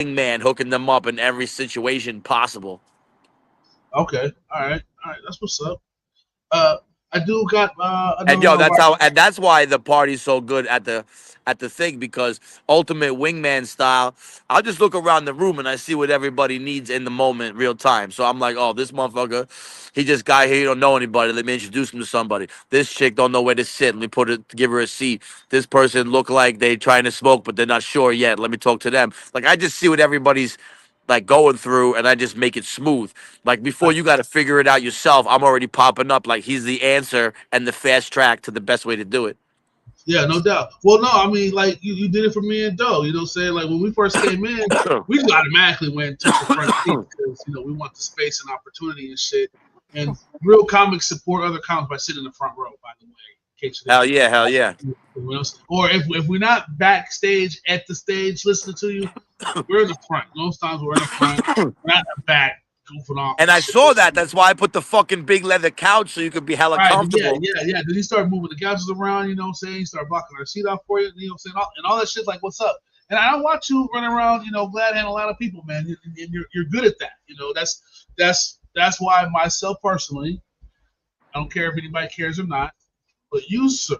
man hooking them up in every situation possible. Okay, all right, that's what's up. Uh, I do got And another yo, one. that's how, and that's why the party's so good at the thing because ultimate wingman style. I'll just look around the room and I see what everybody needs in the moment, real time. So I'm like, oh, this motherfucker, he just got here. He don't know anybody. Let me introduce him to somebody. This chick don't know where to sit. Let me give her a seat. This person look like they trying to smoke, but they're not sure yet. Let me talk to them. Like I just see what everybody's like going through and I just make it smooth. Like before you got to figure it out yourself, I'm already popping up like he's the answer and the fast track to the best way to do it. Yeah, no doubt. Well, no, I mean, like you did it for me and Doe. You know, what I'm saying like when we first came in, we just automatically went and took the front seat because we want the space and opportunity and shit. And real comics support other comics by sitting in the front row. By the way, in case you Hell didn't know. yeah, hell yeah. Or if we're not backstage at the stage listening to you, we're in the front. Most times we're in the front, we're not in the back goofing off And and I shit. saw that. That's why I put the fucking big leather couch so you could be hella Right, yeah, comfortable. yeah, yeah. Then he started moving the couches around, you know what I'm saying? He started blocking our seat off for you, you know what I'm saying? And all that shit's like, what's up? And I don't want you running around, glad handing a lot of people, man. And you're good at that. That's why myself personally, I don't care if anybody cares or not, but you, sir,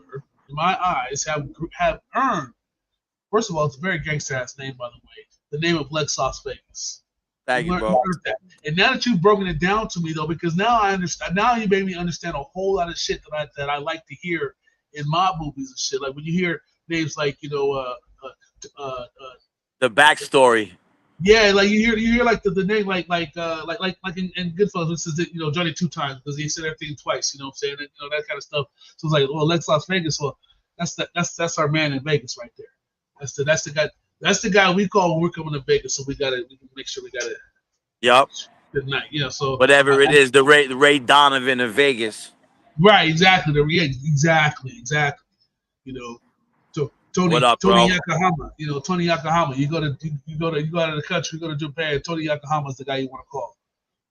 in my eyes, have earned. First of all, it's a very gangster ass name, by the way. The name of Lex Las Vegas. Thank you, bro. That. And now that you've broken it down to me, though, because now I understand. Now you made me understand a whole lot of shit that I like to hear in mob movies and shit. Like when you hear names like uh, uh, The backstory. yeah, like you hear like the name like in Goodfellas, which is Johnny two times because he said everything twice. You know what I'm saying? And, that kind of stuff. So it's like, well, Lex Las Vegas. Well, that's our man in Vegas right there. That's the guy. That's the guy we call when we're coming to Vegas. So we can make sure we got it. Yep. Good night. So Whatever it is, the Ray Donovan of Vegas. right, exactly. Exactly. You know, so What Tony up, Tony bro? Yokohama. Tony Yokohama. You go to the country. You go to Japan. Tony Yokohama is the guy you want to call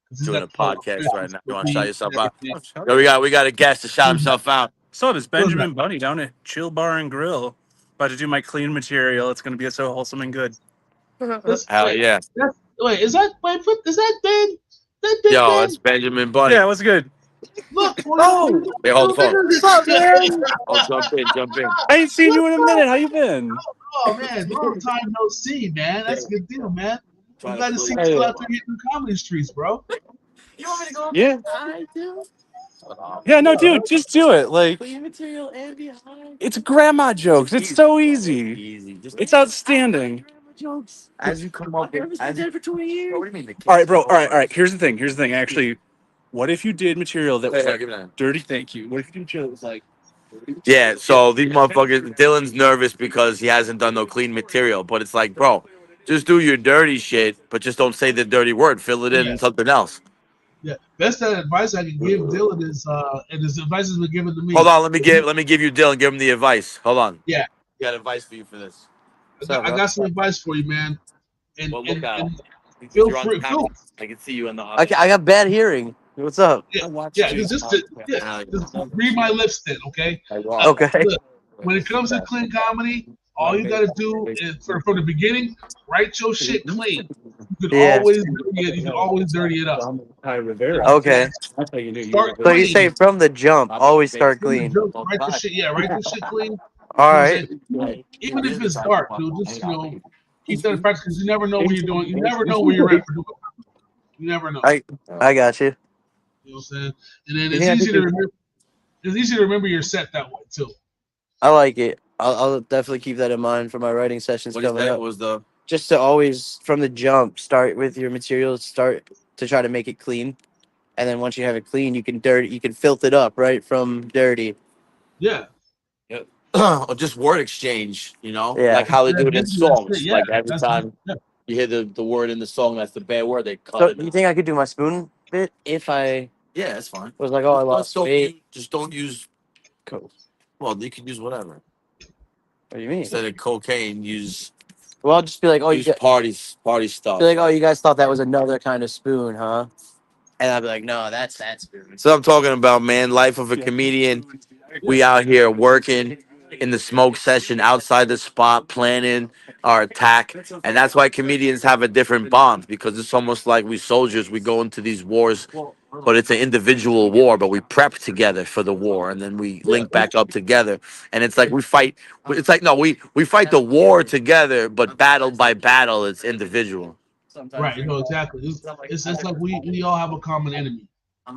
because he's Doing a got the podcast right now. You want to shout yourself out? everything. Oh, shout Yo, out. we got a guest to shout himself out. So it's Who's that? Benjamin Bunny down at Chill Bar and Grill. About to do my clean material. It's going to be so wholesome and good. Hell yeah. Is that is that Ben? That Big Yo, Ben? that's Benjamin Bunny. Yeah, it was good. Look, Oh, Wait, hold the phone. what's up, man? Oh, jump in, jump in. I ain't seen you in a What's up? minute. How you been? Oh man, long time no see, man. That's a good deal, man. I'm glad to see you still Hey. out there hitting the comedy streets, bro. You want me to go? Yeah. I do. Yeah, no, dude, just do it. Like, Clean material and behind. it's grandma jokes. It's so easy. Easy. Just It's outstanding. jokes. As you come up with. As you, for 20 years. What do you mean? The All right, bro. kids- All right. Here's the thing. Actually, what if you did material that was Hey, like give me that. dirty? Thank you. What if you did material that was like Yeah, so these motherfuckers, Dylan's nervous because he hasn't done no clean material. But it's like, bro, just do your dirty shit, but just don't say the dirty word. Fill it Yeah, in something else. yeah. Best advice I can give Dylan is, and his advice has been given to me. Hold on, let me give you Dylan, give him the advice. Hold on. Yeah, I got advice for you for this. I got some advice for you, man. And Well, look out. and feel You're on free, camera. feel, I can see you in the I, audience. I got bad hearing. What's up? yeah, I watched yeah. you. Just read my lips, then, okay? Okay. Look, when it comes to clean comedy, all you got to do is from the beginning, write your shit clean. You can Yeah. always dirty it. You can always dirty it up. Ty Rivera. Okay. That's how you knew you Start were So you good. say clean. from the jump, always start From the clean. jump, write your shit. Yeah, write your shit clean. All You know what I'm right. saying? Even if it's dark, dude, just keep that in practice because you never know what you're doing. You never know where you're at for doing. You never know. I got you. You know what I'm saying? And then You it's think I easy could to do- remember. It's easy to remember your set that way too. I like it. I'll definitely keep that in mind for my writing sessions What is coming that? up. Was the Just to always from the jump start with your materials. Start to try to make it clean, and then once you have it clean, you can filter it up right from dirty. Yeah. or just word exchange, Yeah. like how they do it in That's it. songs. Yeah. Like every That's time yeah. you hear the word in the song, that's the bad word. They cut So it. you think I could do my spoon bit if I Yeah, that's fine. was like, oh, I lost weight? Just don't use. Cool. Well, you can use whatever What do you mean? instead of cocaine. Use Well, I'll just be like, oh, use party stuff. be like, oh, you guys thought that was another kind of spoon, huh? And I'd be like, no, that's that spoon. So I'm talking about, man, life of a comedian. We out here working. in the smoke session outside the spot, planning our attack. And that's why comedians have a different bond, because it's almost like we soldiers, we go into these wars, but it's an individual war, but we prep together for the war and then we Yeah, link back up together. And it's like we fight, it's like, no, we fight the war together, but battle by battle, it's individual. right. You know exactly. It's like we all have a common enemy.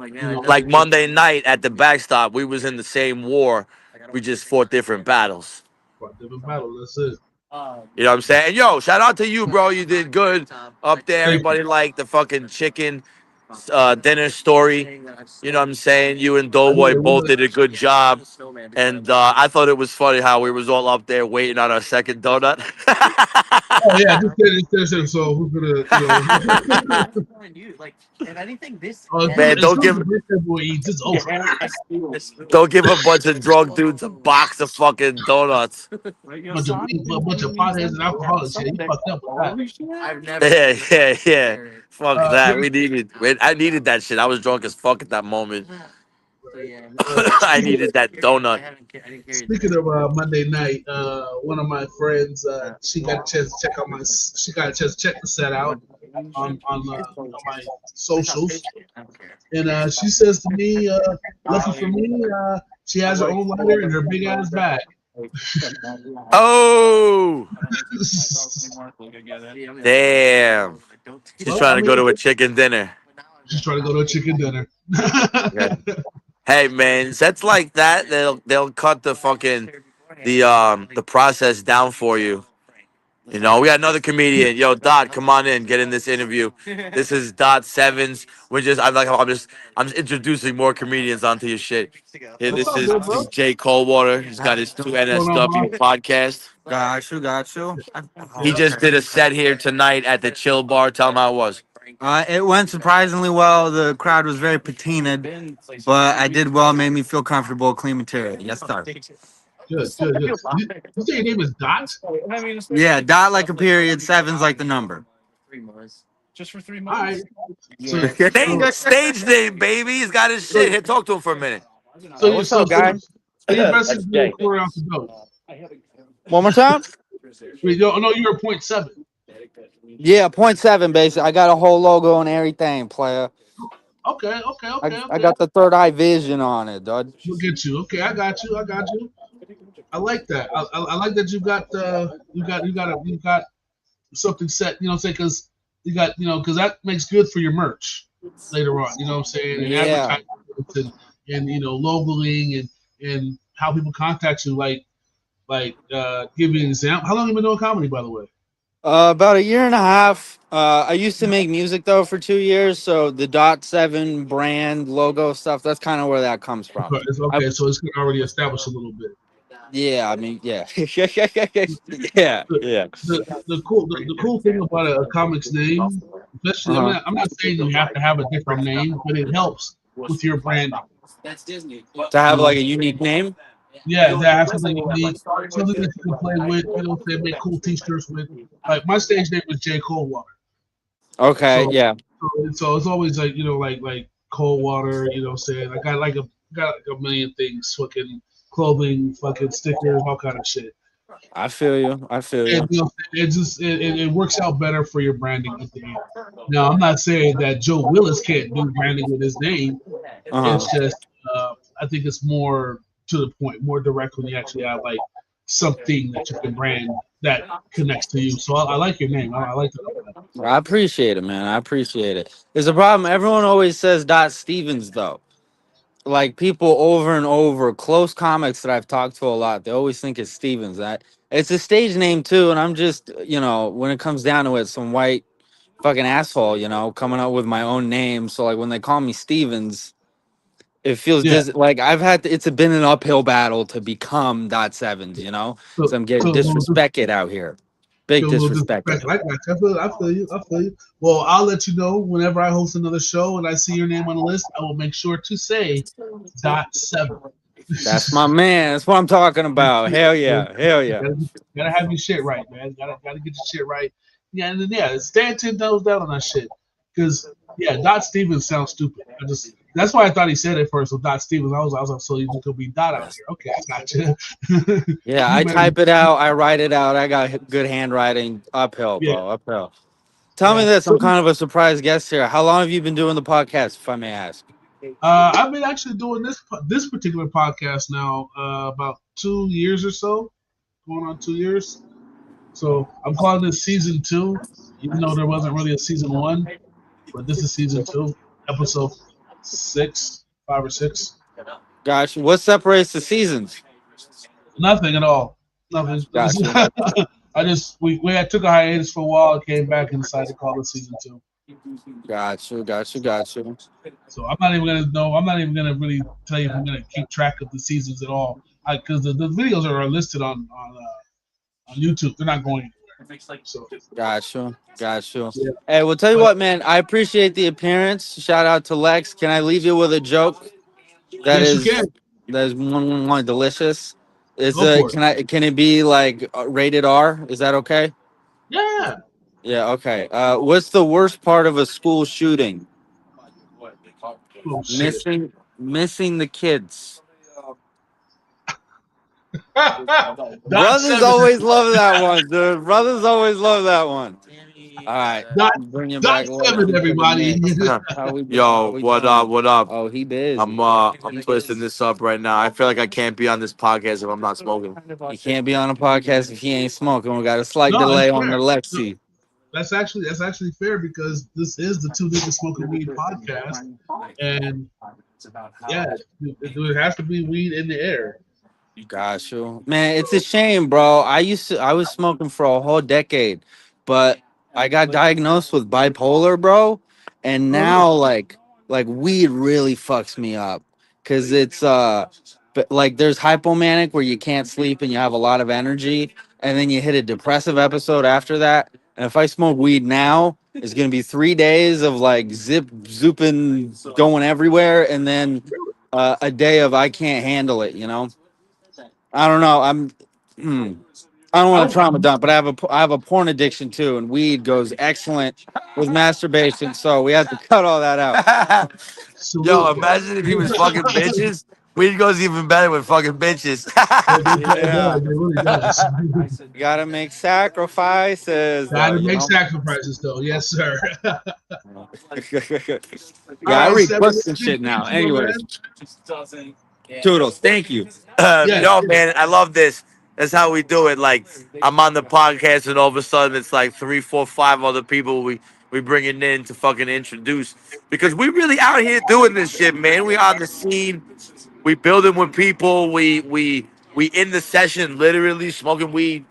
You know, Like Monday night at the backstop, we was in the same war. We just fought different battles. different battle. That's it. You know what I'm saying? And yo, shout out to you, bro. You did good up there. Thank you. Everybody liked the fucking chicken dinner story. You know what I'm saying? You and Doughboy both did a good job. And I thought it was funny how we was all up there waiting on our second donut. Oh yeah, so we're gonna, Man, don't give it's over. don't give a bunch of drunk dudes a box of fucking donuts. Bunch of potheads and alcoholics. Yeah, you fucked up with Yeah. Fuck Uh, that. yeah. I needed that shit. I was drunk as fuck at that moment. I needed that donut. Speaking of Monday night, one of my friends, she got a chance to check the set out on my socials, and she says to me, lucky for me, she has her own lighter in her big ass bag. Oh, damn. She's Well, trying I to go mean, to a chicken dinner. she's trying to go to a chicken dinner. Okay. Hey man, sets like that, they'll cut the process down for you. You know, we got another comedian. Yo, Dot, come on in, get in this interview. This is Dot Sevens. I'm just introducing more comedians onto your shit. Here, What's this up, is good this bro? is Jay Coldwater. He's got his two What's going on, NSW bro? podcast. Got you. He Yeah. just did a set here tonight at the Chill Bar. Tell him how it was. It went surprisingly well. The crowd was very patinaed, but I did well. Made me feel comfortable. Clean material. Yes, sir. Good. You say your name is Dot? Yeah, dot like a period. Seven's like the number. All right. So, Stage name, baby. He's got his shit. Here, talk to him for a minute. What's up, guy? So your best That's is Jay. quarter ounce of dope. One more time? Wait, no, you're a 0.7. Yeah, 0.7 basic. I got a whole logo and everything, player. Okay. I got the third eye vision on it, dude. We'll get you. Okay, I got you. I like that. I like that you got something set. You know, say because you got because that makes good for your merch later on. You know what I'm saying? And Yeah. advertising and logoing and how people contact you. Like give me an example. How long have you been doing comedy, by the way? About a year and a half. I used to make music though for 2 years, so the .7 brand logo stuff, that's kind of where that comes from. Okay, so it's already established a little bit. Yeah, I mean, yeah. yeah. The cool thing about a comic's name, especially I'm not saying you have to have a different name, but it helps with your branding. To have like a unique name. Yeah, that has something unique, something that you can play with. They make cool T-shirts with. Like my stage name is Jay Coldwater. Okay, So- yeah. So it's always like like Coldwater. Saying I got like a million things, fucking clothing, fucking stickers, all kind of shit. I feel you. And, it works out better for your branding at the end. Now I'm not saying that Joe Willis can't do branding with his name. Uh-huh. It's just I think it's more to the point, more direct when you actually have like something that you can brand that connects to you. So I like your name. I like that. I appreciate it, man. I appreciate it. There's a problem. Everyone always says Dot Stevens, though. Like people over and over, close comics that I've talked to a lot, they always think it's Stevens. It's a stage name too, and I'm just, when it comes down to it, some white fucking asshole, coming up with my own name. So like when they call me Stevens, it feels like it's been an uphill battle to become .7s, So I'm getting disrespected out here. Big disrespect. I feel you. Well, I'll let you know whenever I host another show and I see your name on the list. I will make sure to say .7. That's my man. That's what I'm talking about. Hell yeah. Gotta have your shit right, man. Gotta get your shit right. Yeah, and then stand 10 toes down on that shit. Because Dot Stevens sounds stupid. That's why I thought he said it first with Dot Stevens. I was like, so you could be Dot out here. Okay, I got you. Yeah, You I better- type it out, I write it out. I got good handwriting. Uphill, yeah, bro. Uphill. Tell me yeah. this. I'm kind of a surprise guest here. How long have you been doing the podcast, if I may ask? I've been actually doing this particular podcast now about 2 years or so, going on 2 years. So I'm calling this season 2, even though there wasn't really a season 1, but this is season 2, episode 6, 5 or 6. Gosh, what separates the seasons? Nothing at all. Nothing. Gotcha. I just we had took a hiatus for a while, came back and decided to call it season 2. Gotcha. So I'm not even gonna really tell you if I'm gonna keep track of the seasons at all, because the videos are listed on YouTube. They're not going anywhere. So Gotcha. yeah. Hey, well, tell you what, man. I appreciate the appearance. Shout out to Lex. Can I leave you with a joke that Yes, you is can. one delicious? Go for it. Can it be like rated R? Is that okay? Yeah. Yeah. Okay. What's the worst part of a school shooting? Oh shit. Missing the kids. Dot Brothers 7. always love that one, dude. Brothers always love that one. All right, Dot, bring it dot back. 7, everybody. How we doing? Yo, what up? What up? Oh, he busy. I'm twisting this up right now. I feel like I can't be on this podcast if I'm not smoking. He can't be on a podcast if he ain't smoking. We got a slight No, delay it's on the fair. Lexi. That's actually fair because this is the Two Niggas Smoking Weed podcast, and yeah, there has to be weed in the air. Got you, man. It's a shame, bro. I was smoking for a whole decade, but I got diagnosed with bipolar, bro, and now like weed really fucks me up because it's but like there's hypomanic where you can't sleep and you have a lot of energy, and then you hit a depressive episode after that. And if I smoke weed now, it's gonna be 3 days of like zooping going everywhere, and then a day of I can't handle it. You know. I don't know. I don't want to trauma dump, but I have a porn addiction too, and weed goes excellent with masturbation. So we have to cut all that out. Yo, imagine if he was fucking bitches. Weed goes even better with fucking bitches. Yeah. It really does. You gotta make sacrifices. Gotta you make know? sacrifices, though. Yes, sir. Yeah, I All right, read Seven, books and shit now. thank you, Anyways, man. Toodles, thank you. Yeah. Yo, man, I love this. That's how we do it. Like, I'm on the podcast, and all of a sudden, it's like 3, 4, 5 other people we bringing in to fucking introduce, because we really out here doing this shit, man. We on the scene. We building with people. We in the session, literally smoking weed.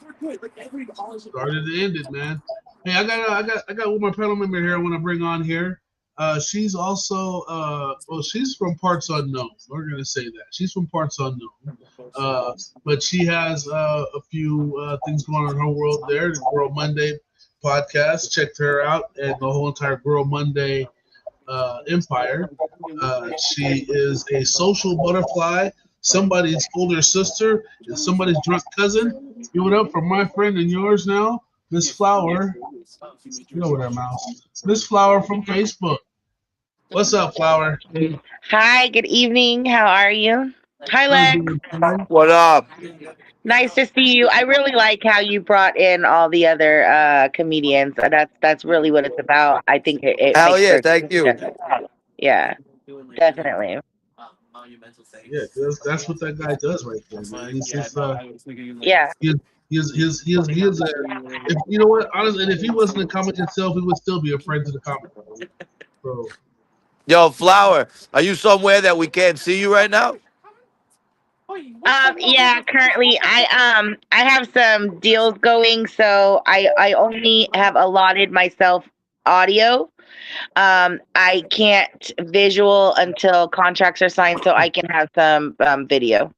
Started and ended, man. Hey, I got one more panel member here I want to bring on here. She's also she's from Parts Unknown. We're gonna say that she's from Parts Unknown, but she has a few things going on in her world there. The Girl Monday podcast. Checked her out and the whole entire Girl Monday empire. She is a social butterfly, somebody's older sister, and somebody's drunk cousin. Give it up for my friend and yours now, Miss Flower. Get over there, mouse. Miss Flower from Facebook. What's up, Flower? Hi, good evening. How are you? Hi, Lex. What up? Nice to see you. I really like how you brought in all the other comedians. That's really what it's about. I think it Hell makes yeah, sense. thank you. Yeah, definitely. Yeah, that's what that guy does right there, man. He's just Yeah. he is if you know what, honestly, and if he wasn't a comic himself, he would still be a friend to the comic. So Yo, Flower, are you somewhere that we can't see you right now? Yeah, currently I have some deals going, so I only have allotted myself audio. I can't visual until contracts are signed, so I can have some video.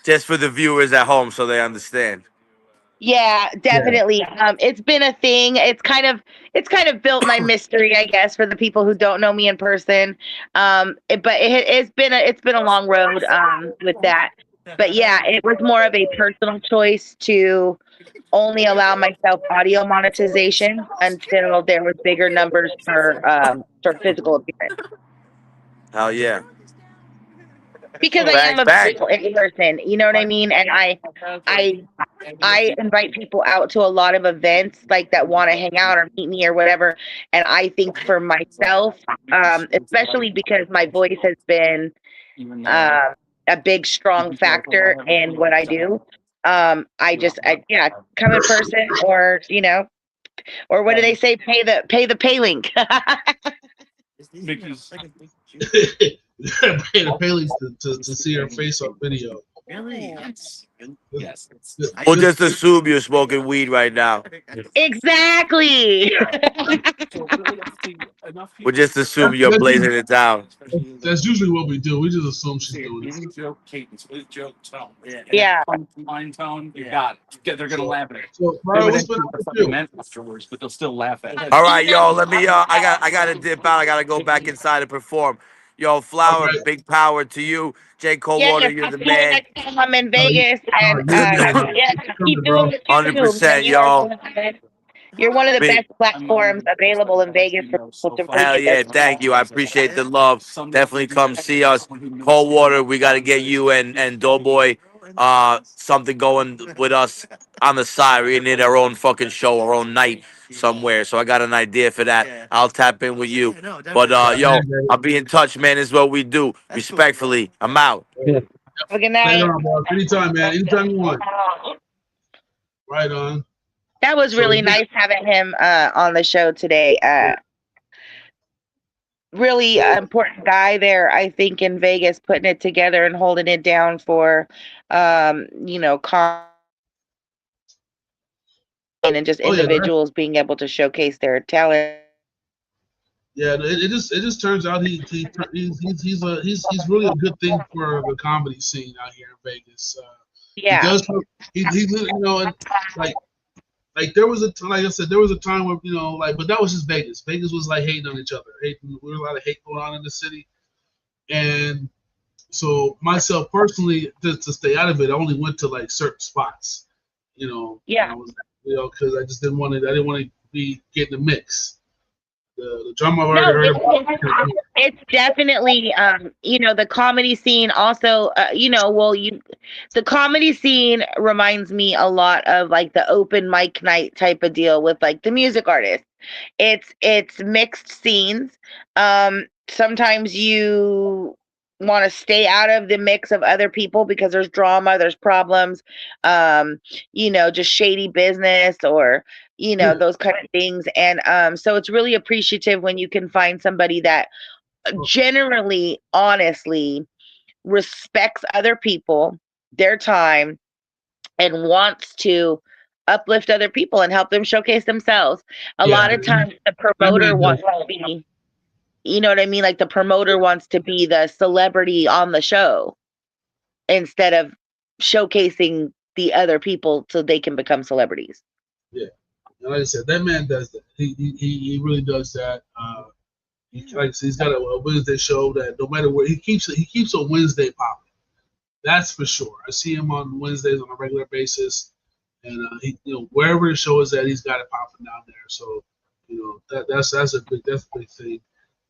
Just for the viewers at home so they understand. Yeah, definitely. It's been a thing. It's kind of built my mystery, I guess, for the people who don't know me in person. It's been a long road with that. But yeah, it was more of a personal choice to only allow myself audio monetization until there was bigger numbers for physical appearance. Hell yeah. because I am Bang a bang. people in person. You know what I mean? And I I invite people out to a lot of events like that want to hang out or meet me or whatever. And I think for myself, especially because my voice has been uh, a big, strong factor in what I do. Yeah, come in person or, or what do they say? Pay link. Mickey's. Pay the Baileys to see her face on video. We'll just assume you're smoking weed right now. Exactly. We'll just assume you're That's, blazing it down. that's usually what we do. We just assume she's doing it. Yeah. They're gonna laugh at it. So, Mario, what's been up with you? Afterwards, but they'll still laugh at it. All right, yo, let me I gotta dip out. I gotta go back inside and perform. Yo, Flower, Okay. big power to you. J. Coldwater, you're the man. Next time I'm in Vegas, and yeah, keep bro. doing what you do. 100%, y'all. You're one of the Big- best platforms available in Vegas for people to Hell freaking yeah, thank you. I appreciate the love. Definitely come see us. Coldwater, we gotta get you and Doughboy something going with us on the side. We need our own fucking show, our own night somewhere. So I got an idea for that. I'll tap in with you. But yo, I'll be in touch, man. This is what we do. Respectfully, I'm out. Have a good night. Later on, bro. Anytime, man. Anytime you want. Right on. That was really nice having him on the show today. Really important guy there, I think, in Vegas, putting it together and holding it down for, and just individuals being able to showcase their talent. Yeah, it just turns out he's really a good thing for the comedy scene out here in Vegas. Yeah. He and like there was a time, like I said, there was a time where but that was just Vegas. Vegas was like hating on each other. There was a lot of hate going on in the city, and so myself personally, to stay out of it, I only went to like certain spots. Yeah. Because I just didn't want to. I didn't want to be getting the mix. The drama I've already heard about. It's definitely, the comedy scene also, the comedy scene reminds me a lot of like the open mic night type of deal with like the music artists. It's mixed scenes. Sometimes you want to stay out of the mix of other people because there's drama, there's problems, just shady business or those kind of things. And so it's really appreciative when you can find somebody that generally, honestly respects other people, their time, and wants to uplift other people and help them showcase themselves. A lot of times the promoter wants to be, you know what I mean? Like the promoter wants to be the celebrity on the show instead of showcasing the other people so they can become celebrities. Yeah. And like I said, that man does that. He really does that. He's got a Wednesday show that no matter where he keeps a Wednesday popping. That's for sure. I see him on Wednesdays on a regular basis, and wherever the show is at, he's got it popping down there. So that's a big thing.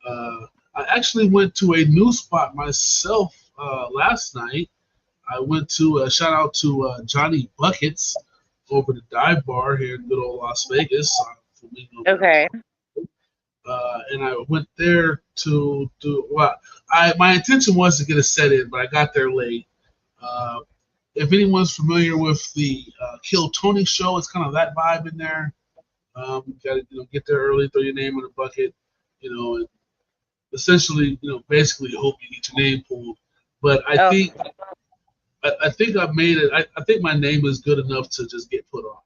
I actually went to a new spot myself last night. I went to shout out to Johnny Buckets over the dive bar here in good old Las Vegas. Okay. And I went there to do my intention was to get a set in, but I got there late. If anyone's familiar with the Kill Tony show, it's kind of that vibe in there. You got to get there early, throw your name in the bucket, and essentially, basically hope you get your name pulled. But I think I've made it. I think my name is good enough to just get put on.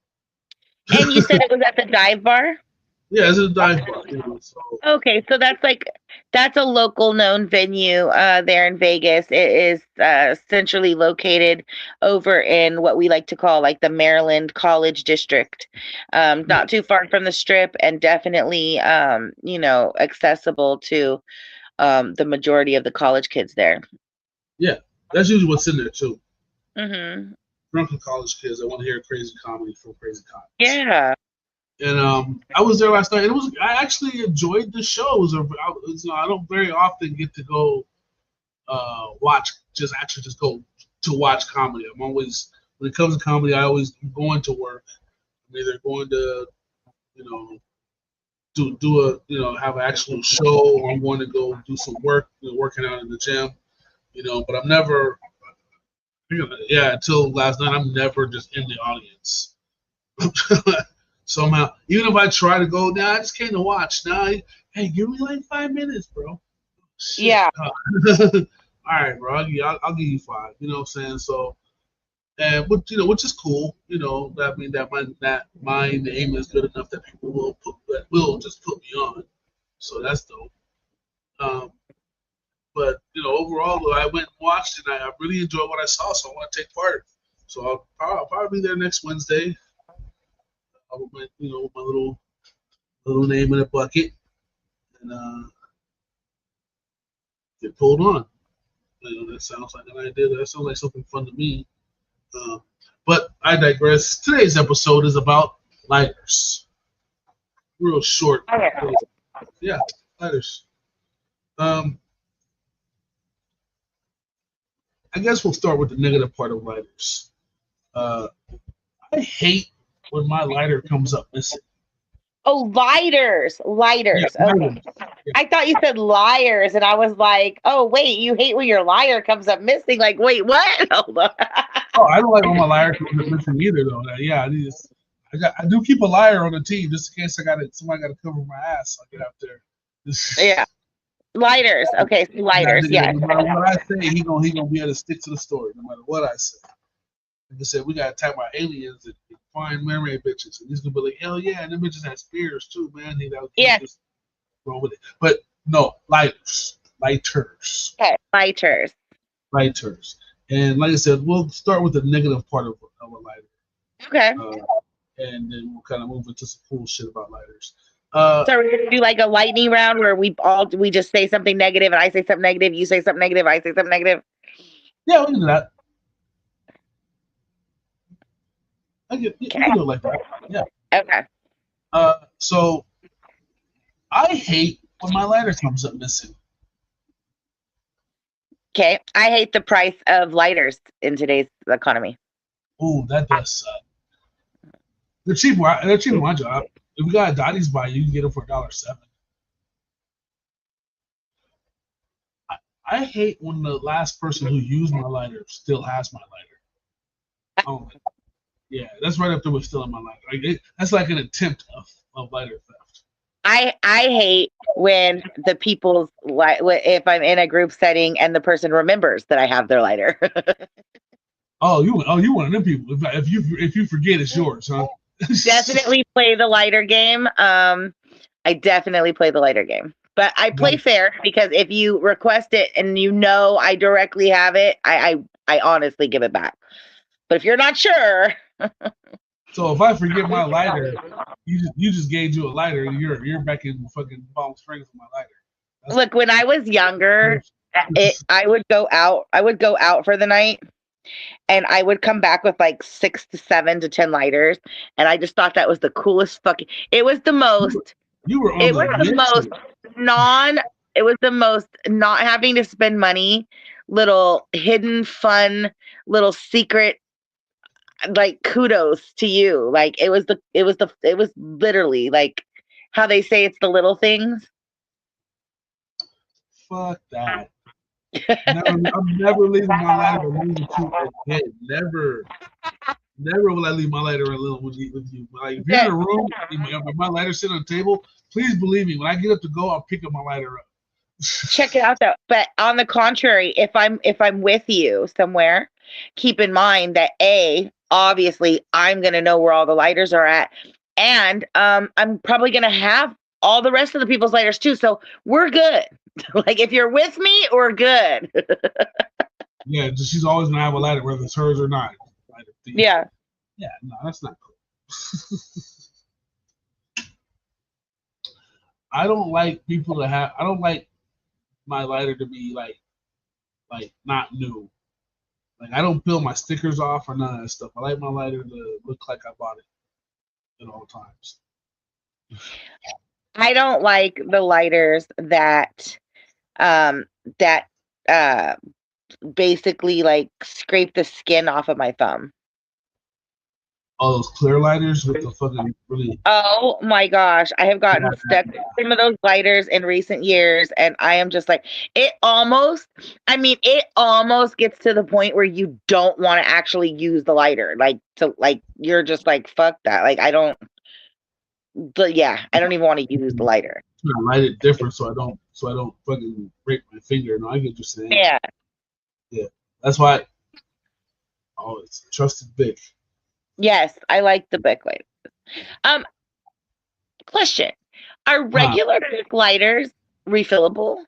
And you said it was at the dive bar? Yeah, it's a dive bar. Okay, so that's a local known venue there in Vegas. It is centrally located over in what we like to call like the Maryland College District. Not too far from the Strip, and definitely accessible to the majority of the college kids there. Yeah, that's usually what's in there too. Mm-hmm. Drunken college kids that want to hear crazy comedy from crazy comics. Yeah. And I was there last night. I actually enjoyed the show. I don't very often get to go just go to watch comedy. I'm always, when it comes to comedy, I always am going to work. I'm either going to, do have an actual show, or I'm going to go do some work, working out in the gym, but I'm never, until last night, I'm never just in the audience. Somehow, even if I try to go, I just came to watch. Hey, give me like 5 minutes, bro. Shit. Yeah. All right, bro. I'll give you 5. You know what I'm saying? So, which is cool. That means that my name is good enough that people will just put me on. So that's dope. But overall, though, I went and watched, and I really enjoyed what I saw. So I want to take part. So I'll probably be there next Wednesday. With my little name in a bucket, and get pulled on. That sounds like an idea. That sounds like something fun to me. But I digress. Today's episode is about lighters. Real short. Okay. Yeah, lighters. I guess we'll start with the negative part of lighters. I hate when my lighter comes up missing. Oh, lighters. Yeah, Okay. I thought you said liars, and I was like, oh, wait, you hate when your liar comes up missing. Like, wait, what? Hold on. Oh, I don't like when my lighter comes up missing either, though. Yeah, I do keep a liar on the team just in case somebody got to cover my ass. I'll get out there. Yeah. Lighters. Okay, so lighters. Yeah. No matter what I say, he gonna be able to stick to the story, no matter what I say. Like I said, we got attacked by aliens and fine mermaid bitches, and he's gonna be like, hell yeah, and them bitches had spears too, man. Just roll with it. But no, lighters. Okay, lighters. And like I said, we'll start with the negative part of a lighter. Okay. And then we'll kind of move into some cool shit about lighters. So we're gonna do like a lightning round where we just say something negative, and I say something negative, you say something negative, I say something negative. Yeah, we can do that. You can do it like that. Yeah. Okay. So I hate when my lighter comes up missing. Okay. I hate the price of lighters in today's economy. Ooh, that does suck. They're cheap. They're my job. If we got a Dottie's buy, you can get them for $1.07. I hate when the last person who used my lighter still has my lighter. Oh, yeah, that's right up there with stealing my lighter. That's like an attempt of lighter theft. I hate when the people's if I'm in a group setting and the person remembers that I have their lighter. you one of them people. If you forget, it's yours, huh? Definitely play the lighter game. I definitely play the lighter game, but I play fair because if you request it and I directly have it, I honestly give it back. But if you're not sure. So if I forget my lighter, you just gave you a lighter, and you're back in fucking Palm Springs with my lighter. Look, when I was younger, I would go out for the night, and I would come back with like 6 to 7 to 10 lighters, and I just thought that was the coolest fucking. It was the most. It was the most not having to spend money, little hidden fun, little secret. Like kudos to you. Like it was literally like how they say it's the little things. Fuck that. I'm never leaving my lighter alone with you again. Never will I leave my lighter alone with you. Like if you're in a room, if my lighter sitting on the table, please believe me. When I get up to go, I'll pick up my lighter up. Check it out though. But on the contrary, if I'm with you somewhere, keep in mind that obviously I'm going to know where all the lighters are at, and I'm probably going to have all the rest of the people's lighters too, so we're good. Like if you're with me, we're good. Yeah, she's always going to have a lighter whether it's hers or not. Yeah, no, that's not cool. I don't like my lighter to be like not new. Like I don't peel my stickers off or none of that stuff. I like my lighter to look like I bought it at all times. I don't like the lighters that um that uh basically like scrape the skin off of my thumb. All those clear lighters with the fucking really. Oh my gosh, I have gotten stuck with some of those lighters in recent years, and I am just like, it almost, I mean, it almost gets to the point where you don't want to actually use the lighter. Like, you're just like, fuck that. Like, I don't, but yeah, I don't even want to use the lighter. I light it different so I don't fucking break my finger. No, I get what you're saying. Yeah. Yeah. That's why. Oh, it's trusted Bic. Yes, I like the Bic lighter. Question: are regular Bic lighters refillable?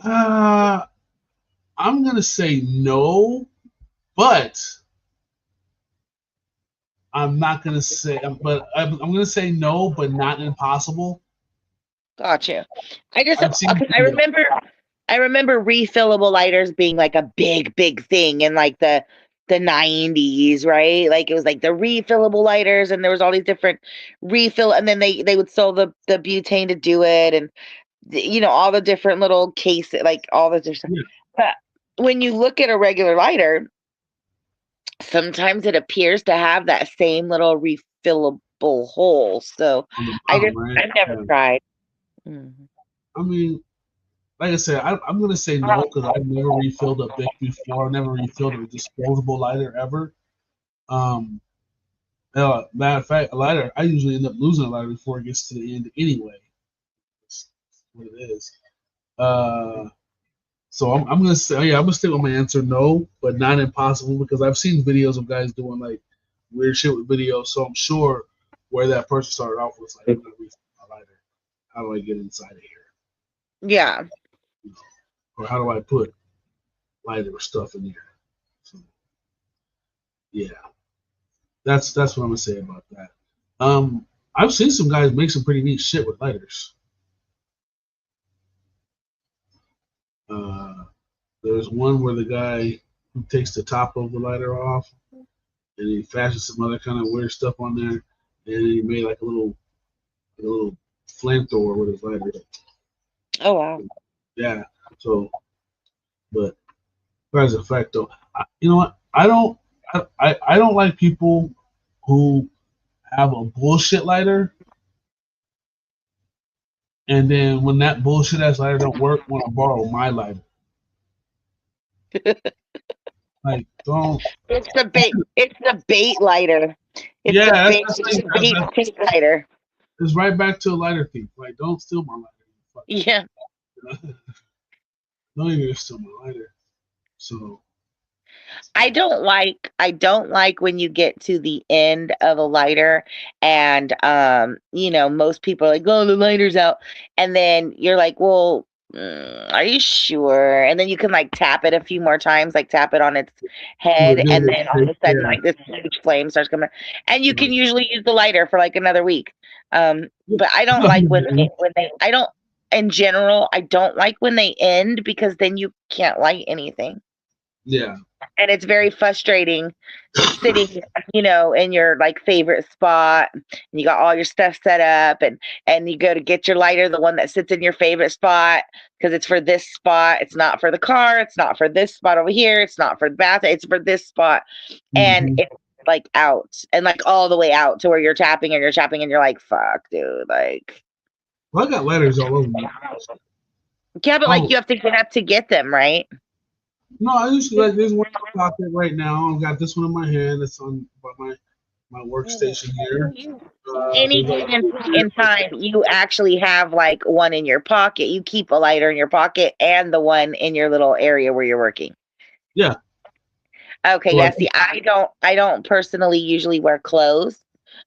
I'm gonna say no, but I'm not gonna say. But I'm gonna say no, but not impossible. Gotcha. I remember refillable lighters being like a big thing in like the 90s, right? Like it was like the refillable lighters, and there was all these different refill, and then they would sell the butane to do it, and all the different little cases, like all the different. Yeah. But when you look at a regular lighter, sometimes it appears to have that same little refillable hole. So I've never tried. Mm-hmm. I mean, like I said, I'm gonna say no because I've never refilled a Bic before. I've never refilled a disposable lighter ever. Matter of fact, a lighter, I usually end up losing a lighter before it gets to the end anyway. That's what it is. So I'm gonna say, I'm gonna stick with my answer, no, but not impossible, because I've seen videos of guys doing like weird shit with videos. So I'm sure where that person started off was like, I'm gonna refill my lighter. How do I get inside of here? Yeah. Or how do I put lighter stuff in here? So, yeah, that's what I'm gonna say about that. I've seen some guys make some pretty neat shit with lighters. There's one where the guy who takes the top of the lighter off and he fashions some other kind of weird stuff on there, and he made like a little flamethrower with his lighter. Oh wow. Yeah. So, but as a fact though, you know what? I don't like people who have a bullshit lighter, and then when that bullshit ass lighter don't work, want to borrow my lighter. Like, don't. It's the bait lighter. It's the bait lighter. It's right back to a lighter thief. Like, don't steal my lighter. Yeah. Don't even steal my lighter. So I don't like when you get to the end of a lighter and most people are like, oh, the lighter's out, and then you're like, well, are you sure? And then you can like tap it a few more times, like tap it on its head, and then all of a sudden like this huge flame starts coming, and you can usually use the lighter for like another week. But I don't like when they I don't in general, I don't like when they end, because then you can't light anything. yeah. And it's very frustrating sitting, in your like favorite spot, and you got all your stuff set up, and you go to get your lighter, the one that sits in your favorite spot, because it's for this spot. It's not for the car. It's not for this spot over here. It's not for the bathroom. It's for this spot. And it's like out, and like all the way out to where you're tapping and you're like, fuck, dude. Like, well, I got lighters all over my house. Yeah, but like you have to get up to get them, right? No, I usually like there's one in my pocket right now. I've got this one in my hand. It's on my workstation here. Any given point in time, you actually have like one in your pocket. You keep a lighter in your pocket and the one in your little area where you're working. Yeah. Okay. Yeah. See, I don't personally usually wear clothes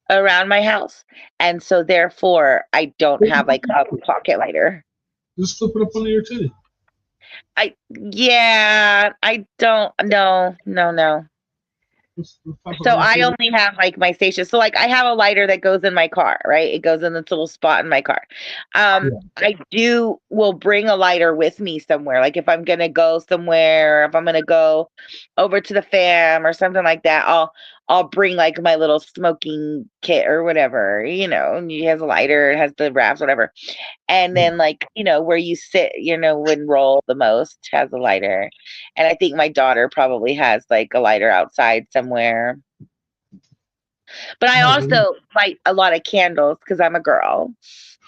around my house, and so therefore I don't have like a pocket lighter. Just flip it up under your titty. I don't. No. So I only have like my station. So like I have a lighter that goes in my car, right? It goes in this little spot in my car. I will bring a lighter with me somewhere. Like if I'm gonna go somewhere, if I'm gonna go over to the fam or something like that, I'll bring like my little smoking kit or whatever, you know, and he has a lighter, it has the wraps, whatever. And then like, you know, where you sit, you know, and roll the most has a lighter. And I think my daughter probably has like a lighter outside somewhere. But I also light a lot of candles because I'm a girl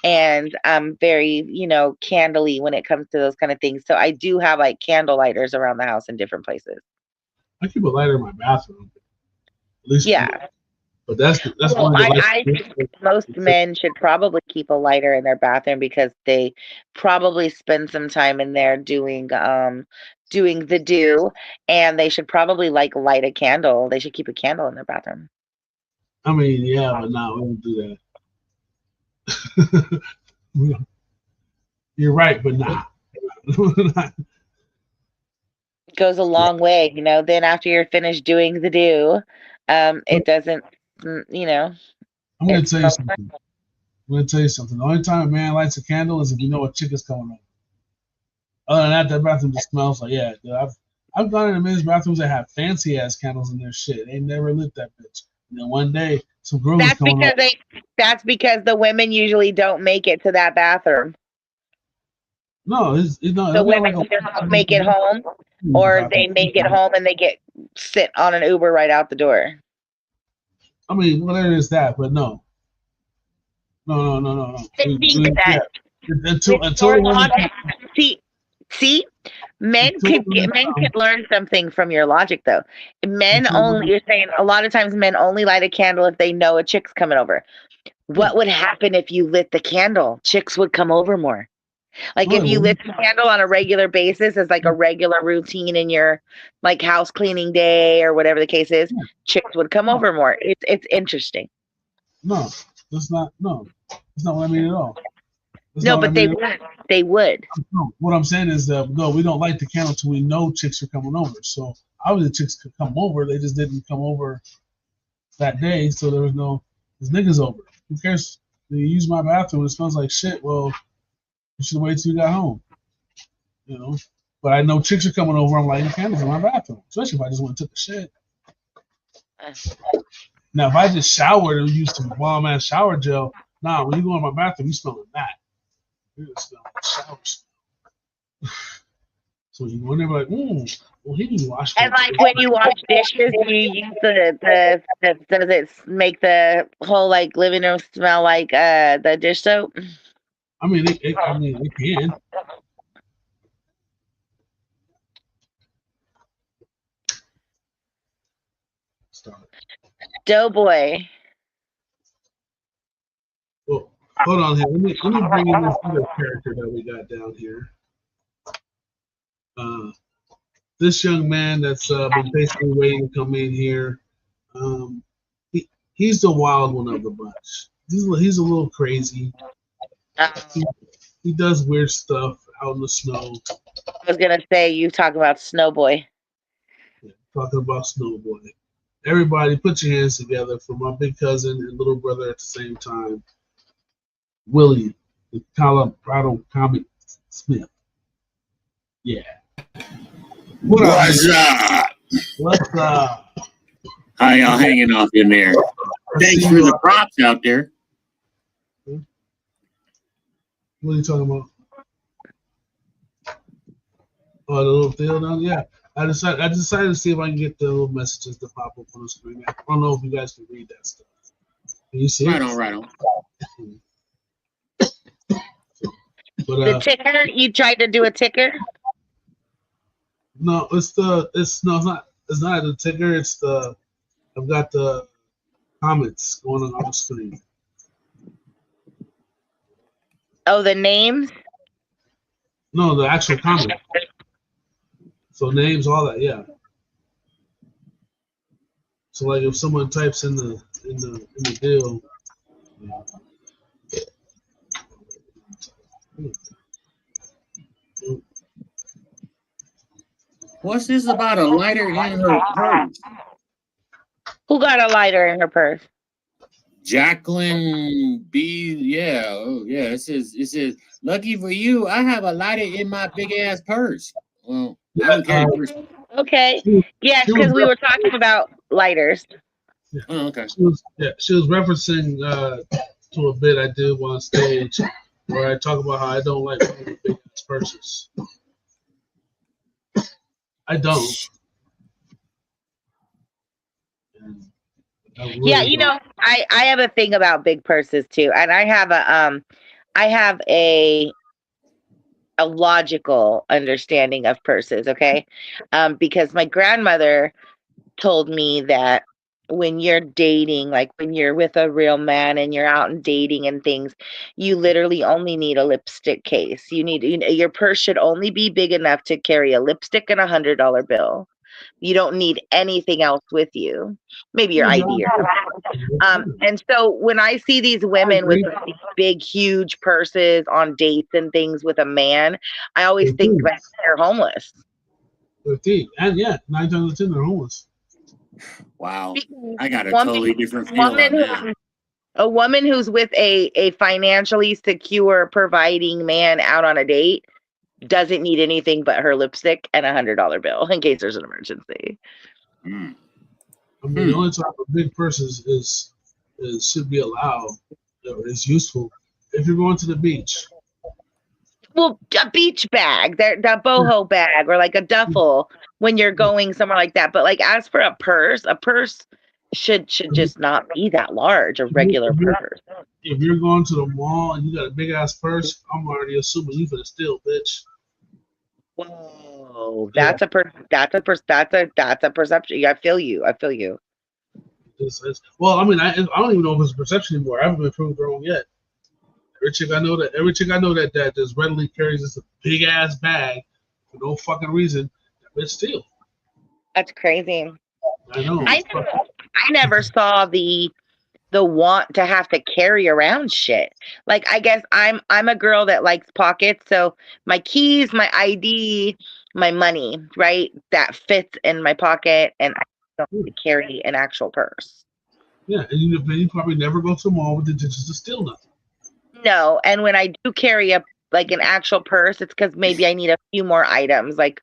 and I'm very, you know, candly when it comes to those kind of things. So I do have like candle lighters around the house in different places. I keep a lighter in my bathroom. At least, Yeah. but that's Well, one of the I think most men should probably keep a lighter in their bathroom because they probably spend some time in there doing the do, and they should probably like light a candle. They should keep a candle in their bathroom. I mean, yeah, but no, we don't do that. You're right, but nah. Goes a long way, you know. Then after you're finished doing the do, it doesn't, you know. I'm gonna it's tell you so something. I'm gonna tell you something. The only time a man lights a candle is if you know a chick is coming over. Other than that, that bathroom just smells like, yeah. Dude, I've gone into men's bathrooms that have fancy ass candles in their shit. They never lit that bitch. And then one day, some girl was That's coming because over. that's because the women usually don't make it to that bathroom. No, it's no. The it'll be women like either don't make it home, or they make it home and they get sit on an Uber right out the door. I mean, well, there is that, but no. No. I think that Until it's the more women, logic. See, men can learn something from your logic though. Men only, you're saying a lot of times men only light a candle if they know a chick's coming over. What would happen if you lit the candle? Chicks would come over more. Like if you lit the candle on a regular basis as like a regular routine in your like house cleaning day or whatever the case is, chicks would come over more. It's interesting. No, that's not. No, that's not what I mean at all. That's No, not what but I mean they would. No, what I'm saying is that no, we don't light the candle until we know chicks are coming over. So obviously chicks could come over, they just didn't come over that day, so there was no there's niggas over. Who cares? You use my bathroom, it smells like shit. Well, you should wait till you got home. You know? But I know chicks are coming over, I'm lighting candles in my bathroom. Especially if I just went and took a shit. Now if I just showered and used some bomb ass shower gel, nah, when you go in my bathroom, you smelling that. You just smell like shower smell. So you go in there like, well, he didn't wash. And like when you wash dishes, you use the does it make the whole like living room smell like the dish soap? I mean, it can. Start. Doughboy. Well, hold on here. Let me bring in this other character that we got down here. This young man that's been basically waiting to come in here. He's the wild one of the bunch. He's a little crazy. He does weird stuff out in the snow. I was gonna say you talk about Snowboy. Yeah, talking about Snowboy. Everybody, put your hands together for my big cousin and little brother at the same time, Willie, the Colorado Comic Smith. Yeah. What's up? What's up? How y'all hanging off in there? Thanks for the props out there. What are you talking about? Oh, the little deal down? Yeah. I decided to see if I can get the little messages to pop up on the screen. I don't know if you guys can read that stuff. Can you see Right it? on, right on. But, The ticker? You tried to do a ticker? no, it's not the ticker. I've got the comments going on the screen. Oh, the names? No, the actual comment. So names, all that, yeah. So like if someone types in the deal. What's this about a lighter in her purse? Who got a lighter in her purse? Jacqueline B. Yeah, oh yeah. It says, lucky for you, I have a lighter in my big ass purse. Well, I don't carry purse. Okay. Yeah, because we were talking about lighters. Oh, okay. She was referencing to a bit I did on stage where I talk about how I don't like big ass purses. I don't. And I really Yeah, you know, I have a thing about big purses too, and I have a logical understanding of purses. Okay, because my grandmother told me that when you're dating, like when you're with a real man and you're out and dating and things, you literally only need a lipstick case. Your purse should only be big enough to carry a lipstick and $100 bill. You don't need anything else with you. Maybe your ID or something. And so when I see these women with these big, huge purses on dates and things with a man, I always think that they're homeless. And yeah, 9 times out of 10 they're homeless. Wow, I got a totally different feel on that. A woman who's with a financially secure, providing man out on a date doesn't need anything but her lipstick and $100 bill in case there's an emergency. Mm. I mean, the only time a big purse is should be allowed or is useful if you're going to the beach. Well, a beach bag, the boho bag, or like a duffel when you're going somewhere like that. But like, as for a purse should just not be that large. A regular purse. If you're going to the mall and you got a big ass purse, I'm already assuming you finna steal, bitch. Whoa, that's a perception. I feel you. Well, I mean, I don't even know if it's a perception anymore. I haven't been proved wrong yet. Every chick I know that just readily carries this big ass bag for no fucking reason, that bitch steal. That's crazy. I know. I never saw the want to have to carry around shit. Like, I guess I'm a girl that likes pockets, so my keys, my ID, my money, right, that fits in my pocket, and I don't have to carry an actual purse. Yeah, and you probably never go to the mall with intentions to steal nothing. No, and when I do carry an actual purse, it's because maybe I need a few more items, like,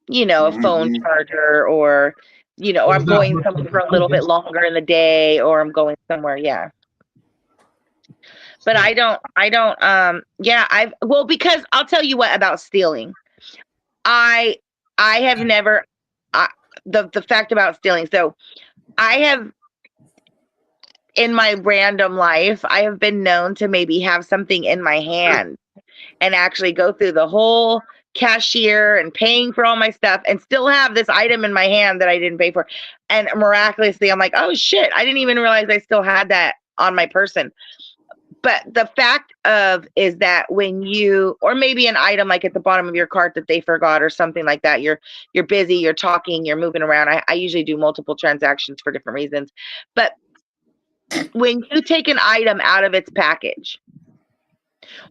a phone charger, or or I'm going somewhere for a little bit longer in the day, or I'm going somewhere, yeah. But I don't, because I'll tell you what about stealing. I have never, the fact about stealing, so I have, in my random life, I have been known to maybe have something in my hand and actually go through the whole cashier and paying for all my stuff and still have this item in my hand that I didn't pay for. And miraculously, I'm like, oh shit, I didn't even realize I still had that on my person. But the fact is that when you, or maybe an item like at the bottom of your cart that they forgot or something like that, you're busy, you're talking, you're moving around. I usually do multiple transactions for different reasons. But when you take an item out of its package,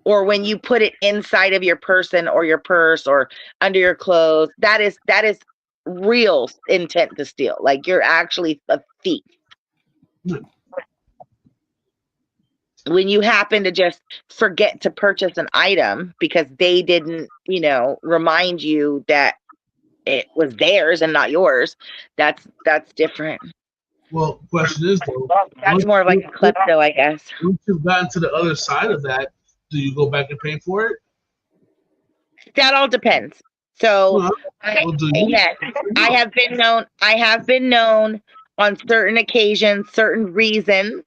or when you put it inside of your person or your purse or under your clothes, that is real intent to steal. Like, you're actually a thief. When you happen to just forget to purchase an item because they didn't, remind you that it was theirs and not yours, that's different. Well, question is though, that's more of like a klepto, I guess. Once you've gotten to the other side of that, do you go back and pay for it? That all depends. So, yes, I have been known on certain occasions, certain reasons,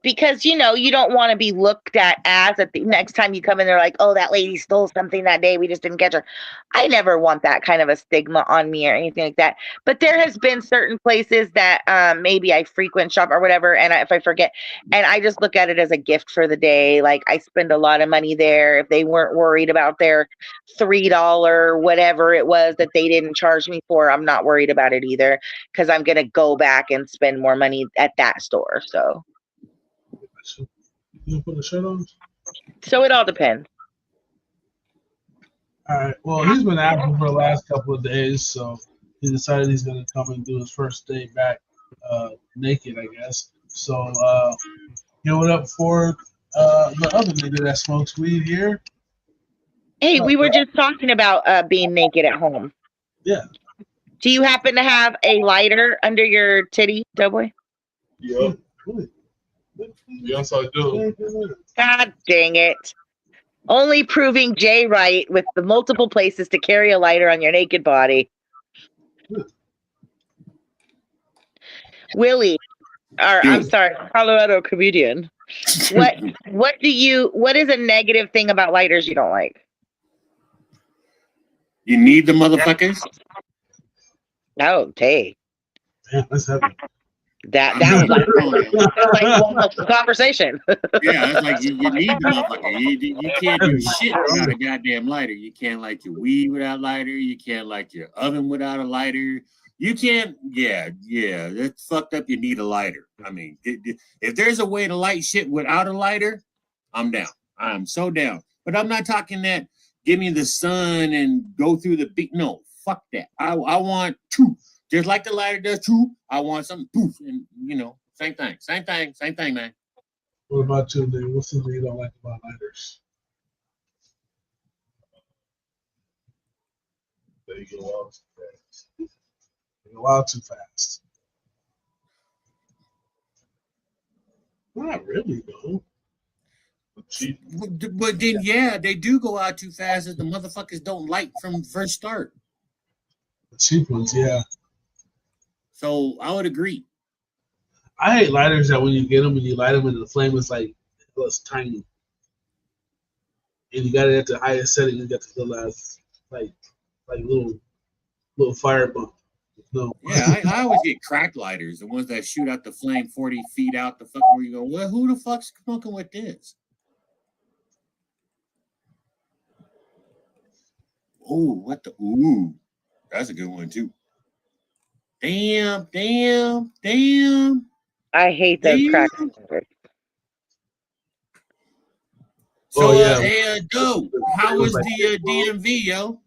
because you don't want to be looked at as the next time you come in, they're like, oh, that lady stole something that day, we just didn't catch her. I never want that kind of a stigma on me or anything like that. But there has been certain places that maybe I frequent shop or whatever, and if I forget, and I just look at it as a gift for the day. Like, I spend a lot of money there. If they weren't worried about their $3 whatever it was that they didn't charge me for, I'm not worried about it either, because I'm gonna go back and spend more money at that store. So you put the shirt on? So it all depends. All right. Well, he's been asking for the last couple of days, so he decided he's going to come and do his first day back naked, I guess. So give it up for the other nigga that smokes weed here. Hey, we were just talking about being naked at home. Yeah. Do you happen to have a lighter under your titty, Doughboy? Yeah. Yes, I do. God dang it. Only proving Jay right with the multiple places to carry a lighter on your naked body. Willie, or I'm sorry, Colorado comedian. What is a negative thing about lighters you don't like? You need the motherfuckers. Oh, hey. Yeah, that's heavy. That's like one of the conversation. Yeah, that's like you need the motherfucker. You can't do shit without a goddamn lighter. You can't light your weed without lighter. You can't light your oven without a lighter. You can't. Yeah, that's fucked up. You need a lighter. I mean, if there's a way to light shit without a lighter, I'm down. I'm so down. But I'm not talking that. Give me the sun and go through the beat. No, fuck that. I want two. Just like the lighter does too. I want something poof, and same thing, man. What about you, Lee? What's something you don't like about lighters? They go out too fast. They go out too fast. Not really, though. But then, yeah, they do go out too fast as the motherfuckers don't light from first start. The cheap ones, yeah. So I would agree. I hate lighters that when you get them and you light them and the flame is like it's tiny, and you got it at the highest setting. You got the little like little fire bump. No. Yeah, I always get crack lighters, the ones that shoot out the flame 40 feet out the fuck where you go, well, who the fuck's smoking with this? Oh, that's a good one too. Damn. I hate those crack. So, yeah. hey, Doe, how was the DMV, yo?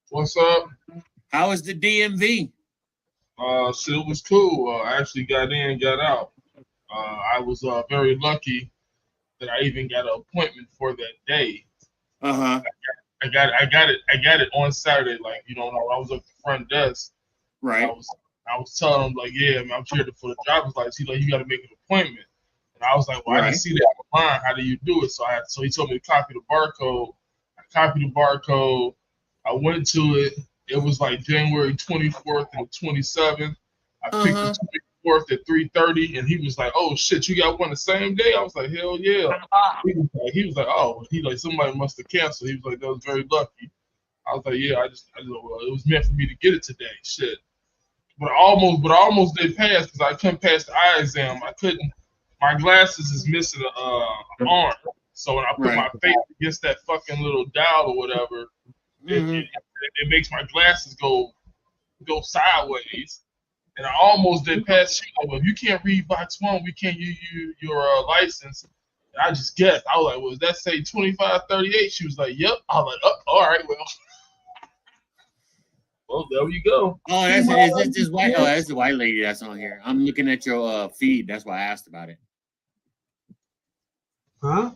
What's up? How was the DMV? Shit, it was cool. I actually got in, got out. I was very lucky that I even got an appointment for that day. Uh-huh. I got it on Saturday. Like, I was at the front desk. Right. I was telling him, like, yeah, man, I'm here for the driver's license. He's like, you got to make an appointment. And I was like, well, I didn't see that online. How do you do it? So he told me to copy the barcode. I copied the barcode. I went to it. It was like January 24th and 27th. I picked the 24th at 3:30, and he was like, "Oh shit, you got one the same day?" I was like, "Hell yeah!" He was like, "Oh, somebody must have canceled." He was like, "That was very lucky." I was like, "Yeah, I just well, it was meant for me to get it today." Shit, but I almost did pass because I couldn't pass the eye exam. I couldn't. My glasses is missing an arm, so when I put my face against that fucking little dial or whatever. It makes my glasses go sideways, and I almost did pass. If you can't read box 1, we can't use your license. And I just guessed. I was like, "Well, does that say 2538?" She was like, "Yep." I was like, "Oh, all right, well, there you go." Oh, is this white? Oh, that's the white lady that's on here. I'm looking at your feed. That's why I asked about it. Huh?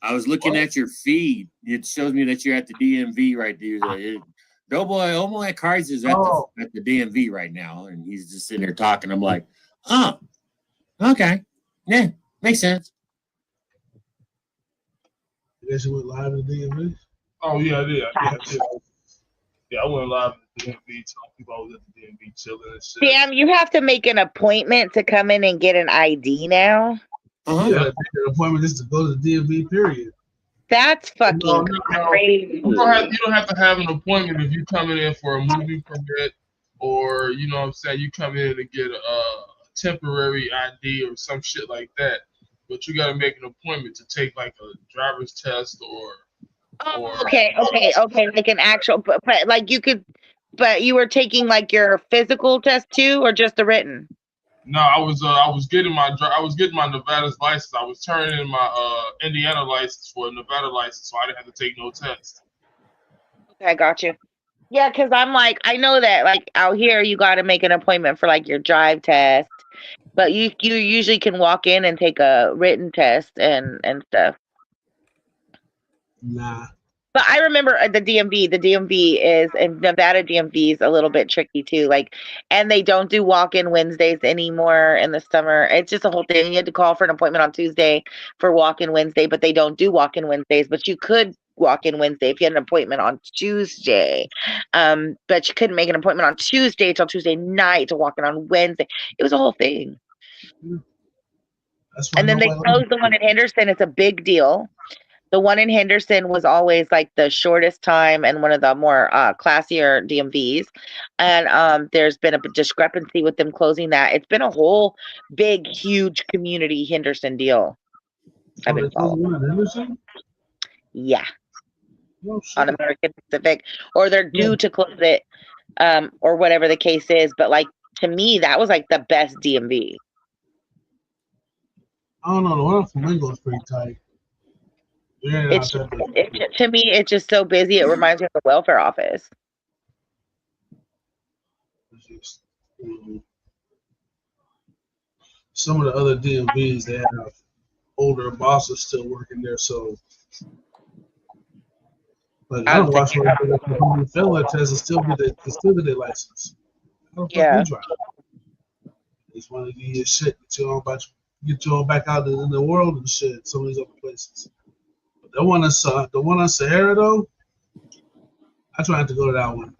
I was looking at your feed. It shows me that you're at the DMV right there. Doughboy Cards is at the DMV right now, and he's just sitting there talking. I'm like, oh, okay. Yeah, makes sense. You guys went live in the DMV? Oh, yeah, I did. Yeah, I went live at the DMV, telling people I was at the DMV chilling and shit. Damn, you have to make an appointment to come in and get an ID now? You gotta make an appointment just to go to the DMV, period. That's fucking crazy. You don't have to have an appointment if you coming in for a movie permit, or you come in to get a temporary ID or some shit like that. But you gotta make an appointment to take like a driver's test or. Okay. Like an actual, but like you could, but you were taking like your physical test too, or just the written? No, I was getting my Nevada's license. I was turning in my Indiana license for a Nevada license, so I didn't have to take no test. Okay, I got you. Yeah, because I'm like, I know that like out here you got to make an appointment for like your drive test, but you usually can walk in and take a written test and stuff. Nah. But I remember the DMV. The DMV is, and Nevada DMV is a little bit tricky too. Like, and they don't do walk-in Wednesdays anymore in the summer. It's just a whole thing. You had to call for an appointment on Tuesday for walk-in Wednesday, but they don't do walk-in Wednesdays. But you could walk in Wednesday if you had an appointment on Tuesday. But you couldn't make an appointment on Tuesday till Tuesday night to walk in on Wednesday. It was a whole thing. That's why And then they nobody closed the one in Henderson. It's a big deal. The one in Henderson was always like the shortest time and one of the more classier DMVs. And there's been a discrepancy with them closing that. It's been a whole big, huge community Henderson deal. I've been following. Yeah, Oh, on shit. American Pacific, or they're due to close it, or whatever the case is. But like to me, that was like the best DMV. I don't know. The one on Flamingo is pretty tight. Yeah, It's to me, it's just so busy. It reminds me of the welfare office. Some of the other DMVs, they have older bosses still working there, so. Like I don't watch what they fail that test and still get their license. How the fuck Yeah. you drive? They just want to give you shit, get you on back out in the world and shit. Some of these other places. But the one on Sahara though, I try not to go to that one.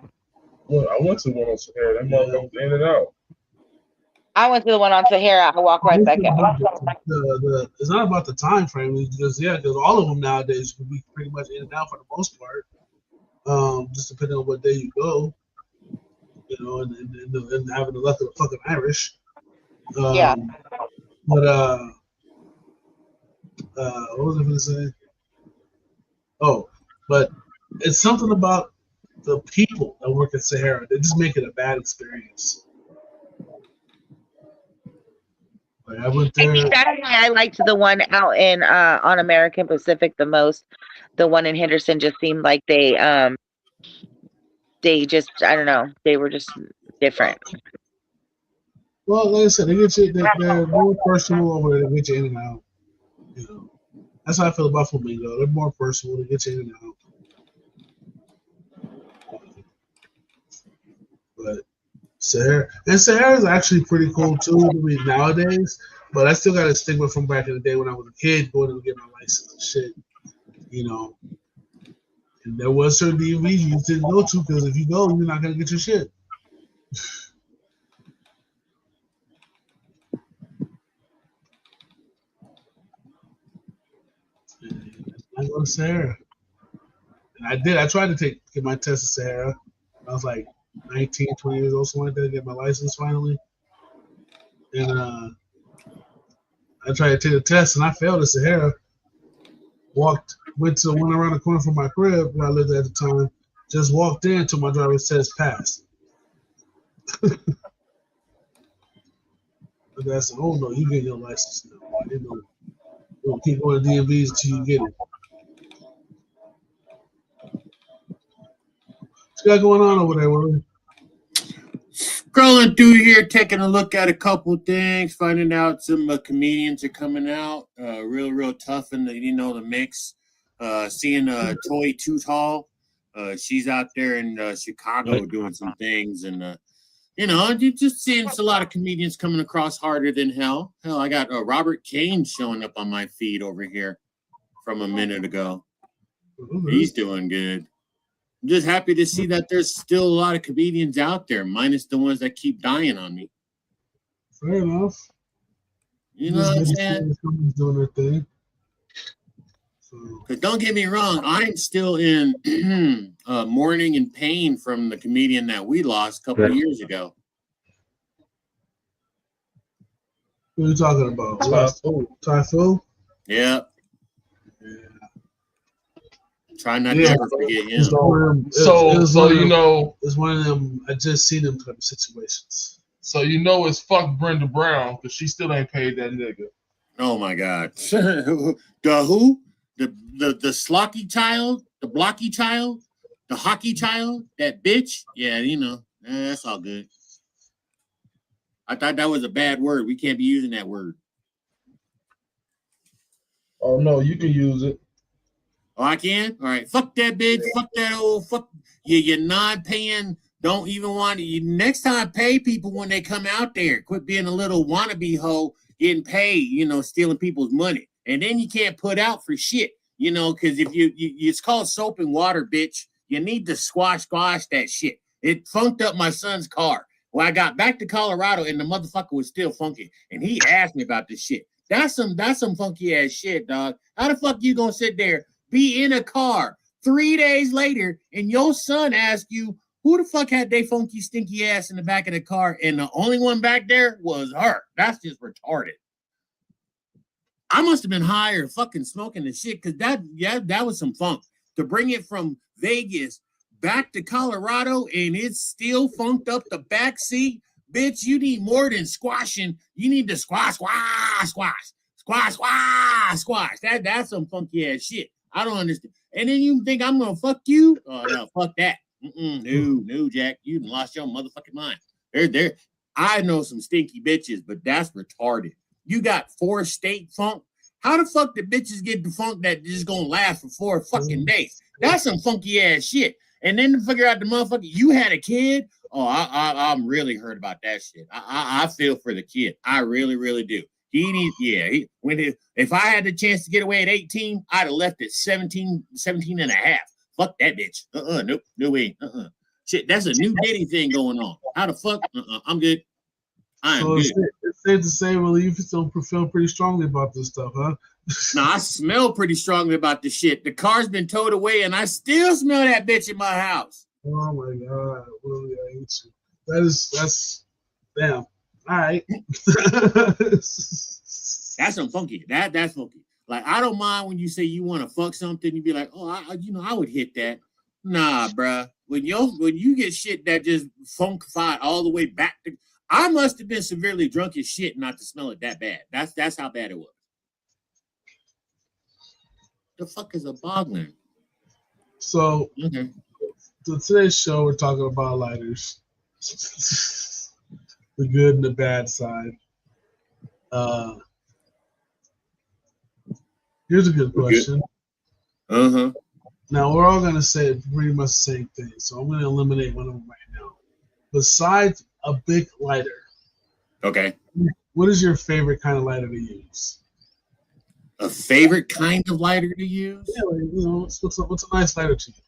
Well, I went to one on Sahara. That motherfucker was in and out. I went to the one on Sahara. I walk right back out. It's not about the time frame because all of them nowadays can be pretty much in and out for the most part. Just depending on what day you go, you know, and having the luck of the fucking Irish. Yeah. But what was I going to say? Oh, but it's something about the people that work at Sahara. They just make it a bad experience. Like I went there. I think that's why I liked the one out in on American Pacific the most. The one in Henderson just seemed like they just, I don't know, they were just different. Well, like I said, they're more personal over there to get you in and out. You know, that's how I feel about Flamingo. They're more personal to get you in and out. But Sahara is actually pretty cool too. I mean, nowadays, but I still got a stigma from back in the day when I was a kid going to get my license and shit. You know, and there was certain DMVs you didn't go to because if you go, you're not gonna get your shit. I go to Sahara. And I did. I tried to get my test at Sahara. I was like 19, 20 years old, something like that, to get my license finally. And I tried to take the test, and I failed at Sahara. Went to the one around the corner from my crib where I lived at the time. Just walked in until my driver's test passed. But I said, oh no, you get your license now. I didn't know. We'll keep going to DMVs until you get it. What's got going on over there, Willie? Scrolling through here, taking a look at a couple things, finding out some comedians are coming out, real tough in the mix. Seeing Toy Too Tall, she's out there in Chicago doing some things, and you just seeing a lot of comedians coming across harder than hell. Hell, I got Robert Kane showing up on my feed over here from a minute ago. He's doing good. I'm just happy to see that there's still a lot of comedians out there, minus the ones that keep dying on me. Fair enough. You know what I'm saying? Doing their thing. Because don't get me wrong, I'm still in mourning and pain from the comedian that we lost a couple of years ago. What are you talking about? Typhoon? Yeah. Try not to ever forget him. It's one of them. I just seen them type of situations. So it's fuck Brenda Brown because she still ain't paid that nigga. Oh my God. The who? The slocky child? The blocky child? The hockey child? That bitch? Yeah, that's all good. I thought that was a bad word. We can't be using that word. Oh no, you can use it. Oh, I can? All right. Fuck that bitch. Fuck that old fuck. You're not paying. Don't even want to. You, next time, pay people when they come out there. Quit being a little wannabe hoe, getting paid, stealing people's money. And then you can't put out for shit, because if you it's called soap and water, bitch. You need to squash that shit. It funked up my son's car. Well, I got back to Colorado and the motherfucker was still funky. And he asked me about this shit. That's some funky ass shit, dog. How the fuck you gonna sit there, be in a car 3 days later, and your son asks you, who the fuck had they funky, stinky ass in the back of the car? And the only one back there was her. That's just retarded. I must have been high or fucking smoking the shit, because that was some funk. To bring it from Vegas back to Colorado and it's still funked up the back seat, bitch, you need more than squashing. You need to squash. That's some funky ass shit. I don't understand. And then you think I'm gonna fuck you? Oh no, fuck that. No, Jack, you lost your motherfucking mind. There. I know some stinky bitches, but that's retarded. You got 4 state funk. How the fuck did bitches get the funk that just gonna last for 4 fucking days? That's some funky ass shit. And then to figure out the motherfucker, you had a kid. Oh, I'm really hurt about that shit. I feel for the kid. I really, really do. He needs, if I had the chance to get away at 18, I'd have left at 17 and a half. Fuck that bitch. Nope, no way. Shit, that's a new Diddy thing going on. How the fuck? I'm good. I'm good. It's safe to say, well, you still feel pretty strongly about this stuff, huh? No, I smell pretty strongly about the shit. The car's been towed away, and I still smell that bitch in my house. Oh my god, Willie, I hate you. That's damn. All right. That's some funky. That's funky. Like, I don't mind when you say you want to fuck something, you be like, oh, I would hit that. Nah, bruh. When you get shit that just funkified all the way back to, I must have been severely drunk as shit not to smell it that bad. That's how bad it was. The fuck is a boglin? So, so today's show, we're talking about lighters. The good and the bad side. Here's a good question. Now, we're all going to say pretty much the same thing, so I'm going to eliminate one of them right now. Besides a big lighter, okay, what is your favorite kind of lighter to use? A favorite kind of lighter to use? Yeah, like, what's a nice lighter to you?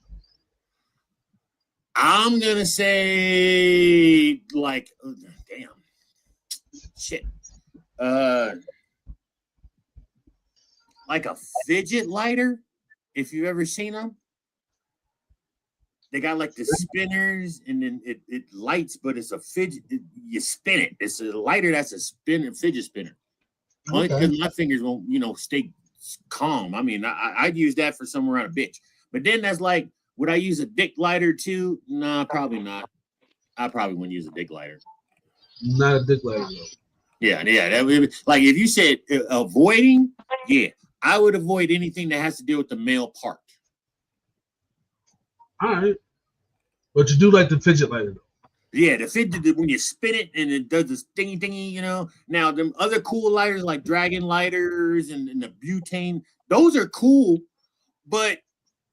I'm going to say, like, damn. Shit. Like a fidget lighter, if you've ever seen them. They got like the spinners, and then it lights, but it's a fidget. You spin it. It's a lighter that's a fidget spinner. Only because my fingers won't, stay calm. I mean, I'd use that for somewhere around a bitch. But then that's like, would I use a dick lighter too? Nah, probably not. I probably wouldn't use a dick lighter. Not a dick lighter, though. Yeah. That would be, like, if you said avoiding, yeah, I would avoid anything that has to do with the male part. All right. But you do like the fidget lighter, though. Yeah, the fidget, when you spin it and it does this thingy, Now, them other cool lighters like Dragon lighters and the butane, those are cool, but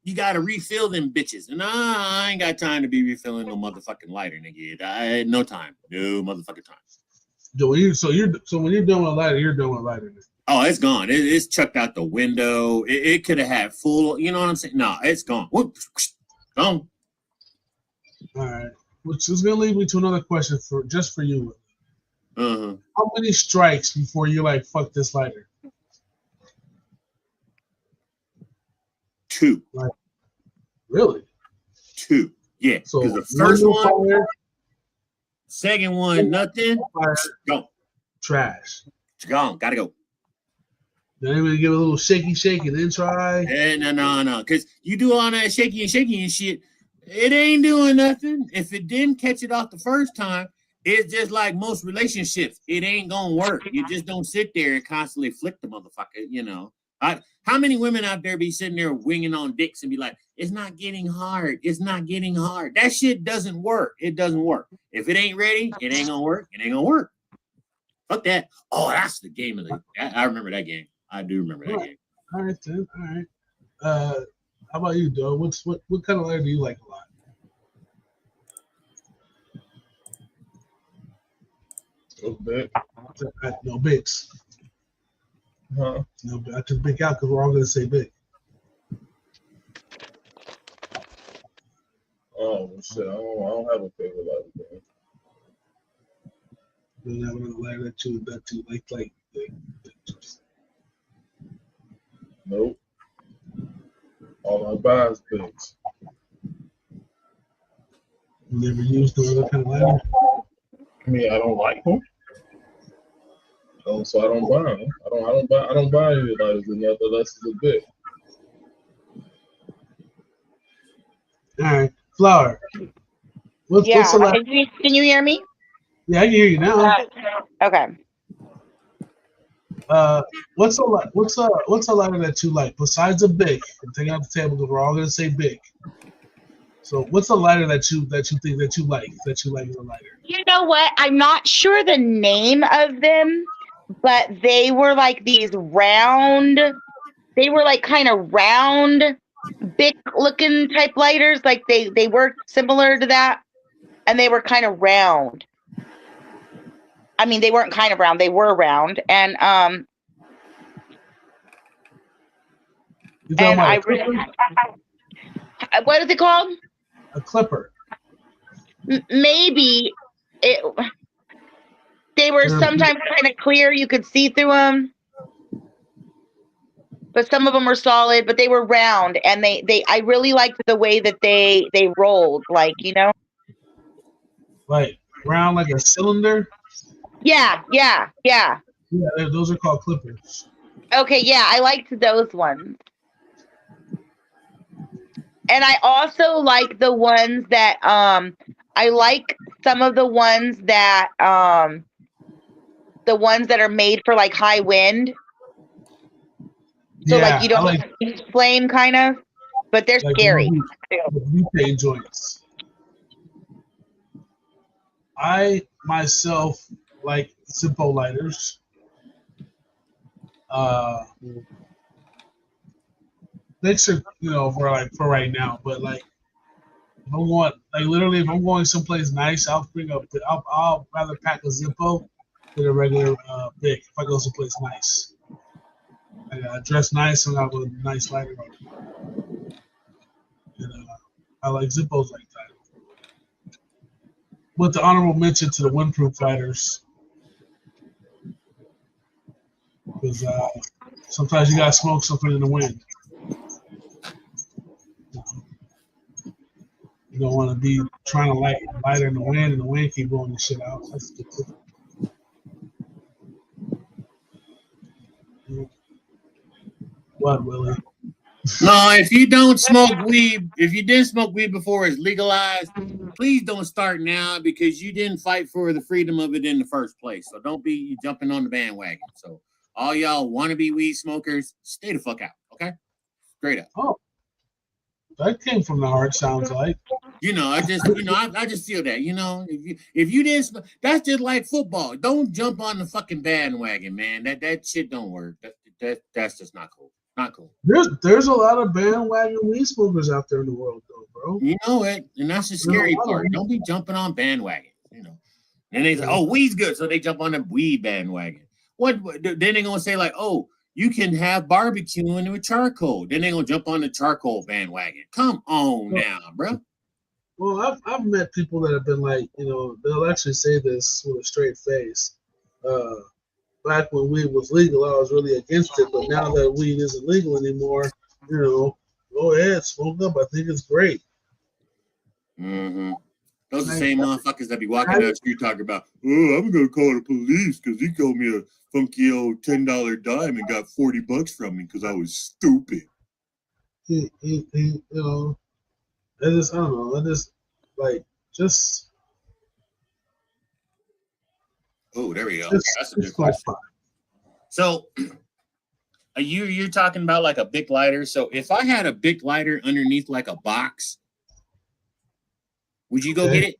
you got to refill them bitches. And I ain't got time to be refilling no motherfucking lighter, nigga. I had no time. No motherfucking time. So when you're done with a lighter, you're done with a lighter. Oh, it's gone. It's chucked out the window. It could have had full, you know what I'm saying? No, it's gone. Whoop, gone. All right. Which is going to lead me to another question for you. How many strikes before you're like, fuck this lighter? 2. Like, really? 2. Yeah. So the first one, fire, second one, nothing. Fire, gone. Trash. It's gone. Gotta go. Then I'm going to give it a little shaky and then try. No. Because you do all that shaky and shit. It ain't doing nothing. If it didn't catch it off the first time, it's just like most relationships. It ain't gonna work. You just don't sit there and constantly flick the motherfucker, How many women out there be sitting there winging on dicks and be like, it's not getting hard. It's not getting hard. That shit doesn't work. It doesn't work. If it ain't ready, it ain't gonna work. It ain't gonna work. Fuck that. Oh, that's the game of the. I remember that game. I do remember that game. All right, then. All right. How about you, Doe? What kind of lighter do you like a lot? Big. No bigs. Huh? No, I took big out because we're all gonna say big. Oh shit! I don't have a favorite lighter, man. You don't have another lighter that you like. Nope. All I buy is bigs. You never used no other kind of lighter. I mean, I don't like them. So I don't buy them. I don't buy any lighters unless it's a big. All right, Flower. What's Yeah. the lighter? Can you hear me? Yeah, I can hear you now. Okay. What's a lighter that you like besides a big? I'm taking out the table because we're all gonna say big. So what's a lighter that you think that you like as a lighter? You know what? I'm not sure the name of them, but they were like these round. They were like kind of round, big looking type lighters. Like they worked similar to that, and they were kind of round. I mean, they weren't kind of round; they were round, and You talking and about I a clipper? what is it called? A clipper. Maybe it. They were Yeah. sometimes kind of clear; you could see through them. But some of them were solid, but they were round, and I really liked the way that they rolled, like, you know. Like round like a cylinder. Yeah. Yeah, those are called clippers. Okay, yeah, I liked those ones. And I also like the ones that I like some of the ones that are made for like high wind. So Yeah, like you don't I like flame kind of, but they're scary. the butane joints. I myself like Zippo lighters. Bigs are, for right now, but like if I want, like literally, if I'm going someplace nice, I'll rather pack a Zippo than a regular big. If I go someplace nice, I gotta dress nice and I have a nice lighter. And I like Zippos like that. With the honorable mention to the windproof lighters, because sometimes you gotta smoke something in the wind. You don't want to be trying to light in the wind, and the wind keep blowing the shit out. That's stupid. What, Willie? No, if you don't smoke weed, if you didn't smoke weed before it's legalized, please don't start now because you didn't fight for the freedom of it in the first place. So don't be jumping on the bandwagon. So all y'all want to be weed smokers, stay the fuck out, okay? Straight up. Oh, that came from the heart. Sounds like. I just feel that, if you didn't, that's just like football. Don't jump on the fucking bandwagon, man. That shit don't work. That's just not cool. Not cool. There's a lot of bandwagon weed smokers out there in the world, though, bro. You know it, and that's the scary part. Don't be jumping on bandwagons, And they say, "Oh, weed's good," so they jump on the weed bandwagon. What? Then they're gonna say like, "Oh, you can have barbecuing with charcoal." Then they're gonna jump on the charcoal bandwagon. Come on now, bro. Well, I've met people that have been like, they'll actually say this with a straight face. Back when weed was legal, I was really against it, but now that weed isn't legal anymore, go ahead, smoke up. I think it's great. Mm-hmm. Those are the same motherfuckers that be walking down the street talking about, "Oh, I'm gonna call the police because he called me a funky old $10 dime and got $40 from me because I was stupid." I don't know. Oh, there we go. That's a good question. So, you're talking about like a big lighter. So, if I had a big lighter underneath like a box, would you go get it?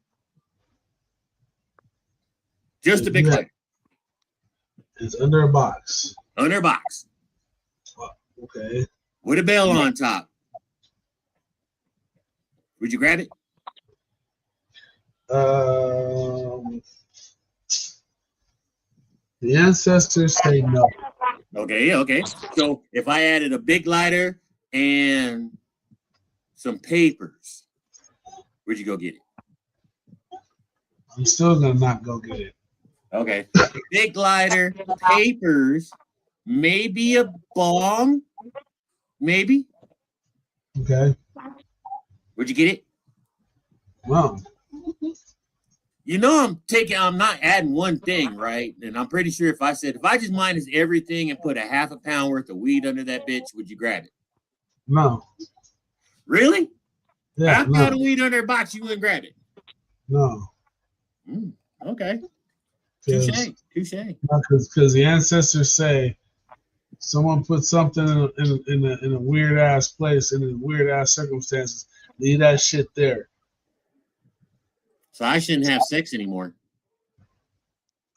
Just a big lighter. It's under a box. Under a box. Okay. With a bell on top. Would you grab it? The ancestors say no. Okay. So if I added a big lighter and some papers, where'd you go get it? I'm still gonna not go get it. Okay. Big lighter, papers, maybe a bomb, maybe. Okay. Where'd you get it? Well, You know I'm not adding one thing, right? And I'm pretty sure if I just minus everything and put a half a pound worth of weed under that bitch, would you grab it? no. Really? Yeah, Half a pound of no. weed under a box, you wouldn't grab it? No. Okay. Touche. Because the ancestors say someone put something in a weird ass place in a weird ass circumstances. Leave that shit there. So I shouldn't have sex anymore.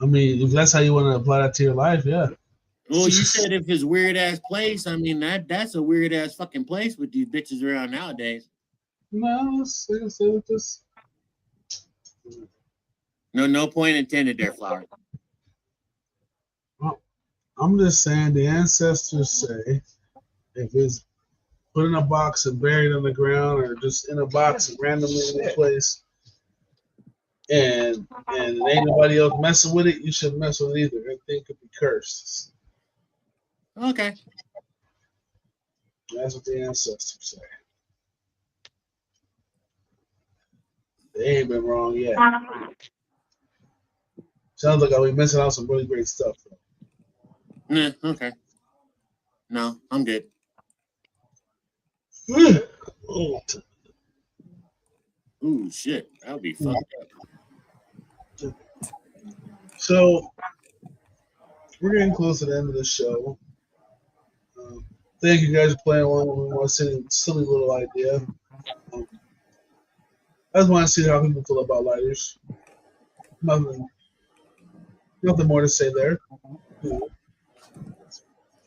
I mean, if that's how you want to apply that to your life, yeah. Well, you said if it's weird ass place, I mean that's a weird ass fucking place with these bitches around nowadays. No, let's say with this. No point intended there, Flower. I'm just saying the ancestors say if it's put in a box and buried on the ground or just in a box randomly in a place and ain't nobody else messing with it, you shouldn't mess with it either. That thing could be cursed. Okay. That's what the ancestors say. They ain't been wrong yet. Sounds like I'll be missing out some really great stuff. Nah, okay. No, I'm good. Oh. Ooh, shit. That would be fucked up. So, we're getting close to the end of the show. Thank you guys for playing along with my silly little idea. I just want to see how people feel about lighters. Nothing more to say there.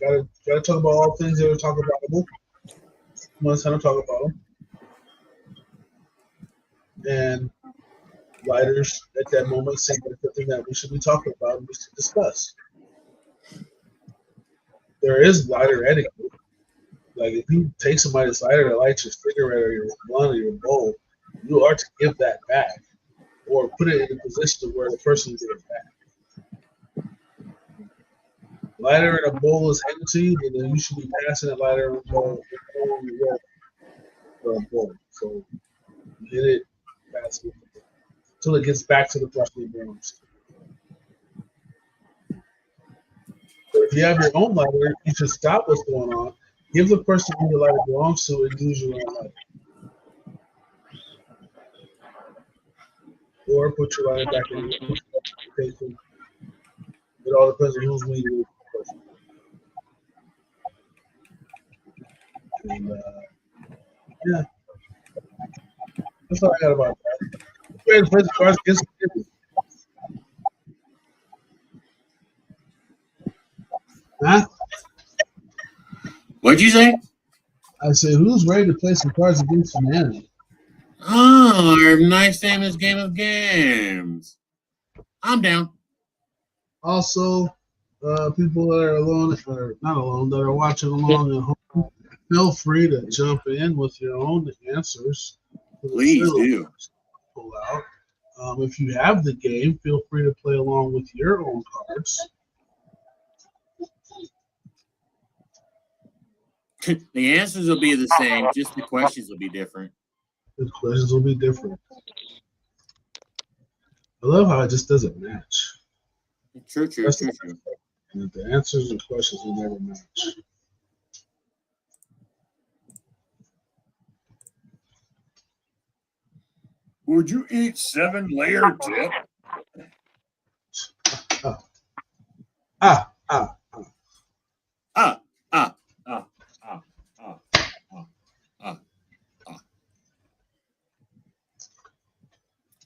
Gotta talk about all things that are talk aboutable. When it's time to talk about them. And lighters at that moment seem like the thing that we should be talking about and we should discuss. There is lighter etiquette. Like if you take somebody's lighter to light your cigarette or your blunt or your bowl, you are to give that back or put it in a position where the person can get it back. Lighter in a bowl is handed to you, and then you should be passing that lighter in a bowl for a bowl. So you hit it, pass it until it gets back to the person it belongs to. But if you have your own lighter, you should stop what's going on. Give the person who your lighter belongs to and use your own lighter. Or put your lighter back in your station. It all depends on who's leading the person. And, yeah. That's all I got about that. Ready to play the cards against the Kidney. Huh? What'd you say? I said, who's ready to play some cards against humanity? Oh, our nice famous game of games. I'm down. Also, people that are alone, or not alone, that are watching along at home, feel free to jump in with your own answers. Please do. Pull out. If you have the game, feel free to play along with your own cards. The answers will be the same, just the questions will be different. The questions will be different. I love how it just doesn't match. True. And the answers and questions will never match. Would you eat 7-layer dip?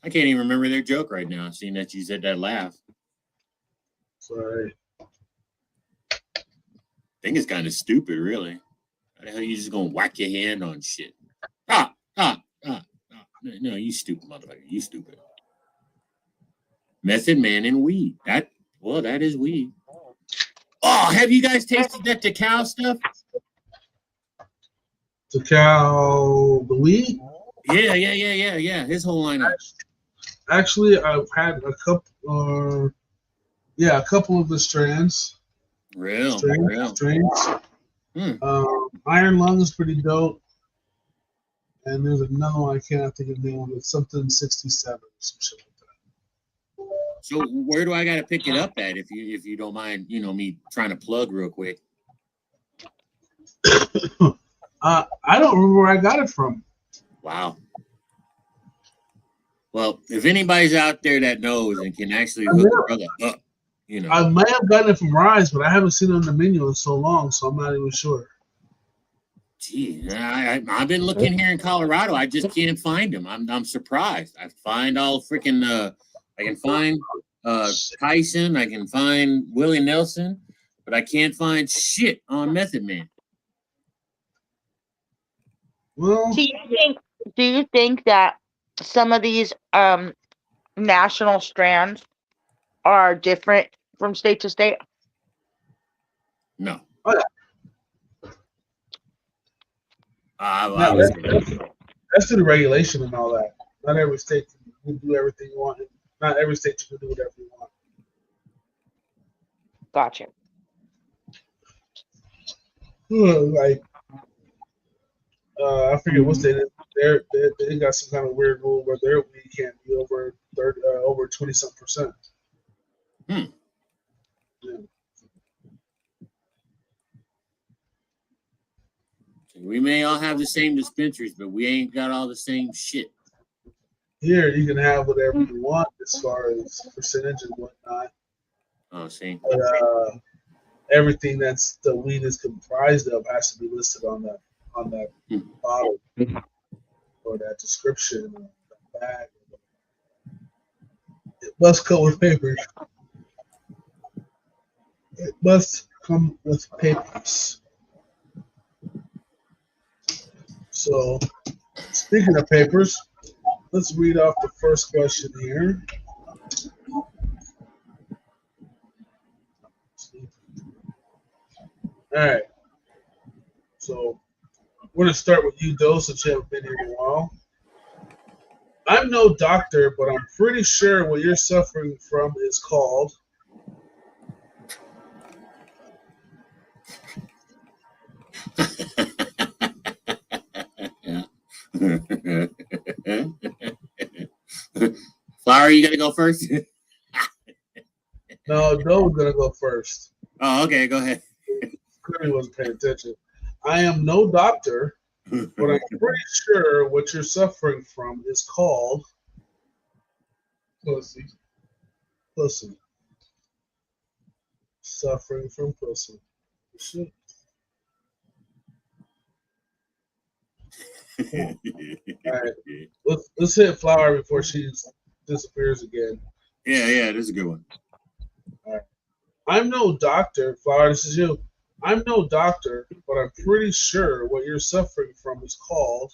I can't even remember their joke right now, seeing that you said that laugh. Sorry. I think it's kind of stupid, really. How the hell are you just gonna whack your hand on shit? No, you stupid motherfucker. You stupid. Method Man and weed. That is weed. Oh, have you guys tasted that Takao stuff? Takao, the weed? Yeah. His whole lineup. Actually, I've had a couple of the strains. Real. Strains. Iron Lung is pretty dope. And there's another one I can't think of the name of it. Something 67 or some shit like that. So where do I gotta pick it up at if you don't mind, me trying to plug real quick? I don't remember where I got it from. Wow. Well, if anybody's out there that knows and can actually hook the brother up, I might have gotten it from Rise, but I haven't seen it on the menu in so long, so I'm not even sure. Gee, I've been looking here in Colorado. I just can't find them. I'm surprised. I find all freaking I can find Tyson, I can find Willie Nelson, but I can't find shit on Method Man. Well, Do you think that some of these national strands are different from state to state? No. Oh, yeah. That's to the regulation and all that. Not every state can do everything you want. Not every state you can do whatever you want. Gotcha. Like, I forget what state they got some kind of weird rule where their weed can't be over 20-some%. Hmm. Yeah. We may all have the same dispensaries, but we ain't got all the same shit. Here, you can have whatever you want as far as percentage and whatnot. Oh, see. But everything that's the weed is comprised of has to be listed on that bottle or that description or that bag. It must come with papers. It must come with papers. So, speaking of papers, let's read off the first question here. All right. So, we're going to start with you, Doe, since you haven't been here in a while. I'm no doctor, but I'm pretty sure what you're suffering from is called. Flower, you gotta go first. No, Doe's going to go first. Oh, okay, go ahead. Clearly wasn't paying attention. I am no doctor, but I'm pretty sure what you're suffering from is called pussy. Pussy. Suffering from pussy. Shit. All right. Let's hit Flower before she disappears again. Yeah, this is a good one. All right. I'm no doctor, Flower. This is you. I'm no doctor, but I'm pretty sure what you're suffering from is called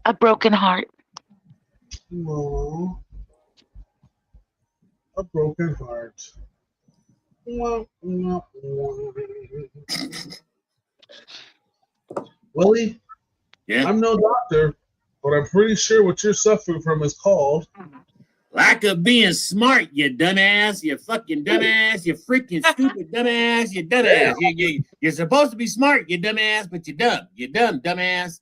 a broken heart. Aww. A broken heart. Willie? Yeah. I'm no doctor, but I'm pretty sure what you're suffering from is called lack of being smart, you dumbass, you fucking dumbass, you freaking stupid dumbass, you dumbass. You're supposed to be smart, you dumbass, but you're dumb. You're dumb, dumbass.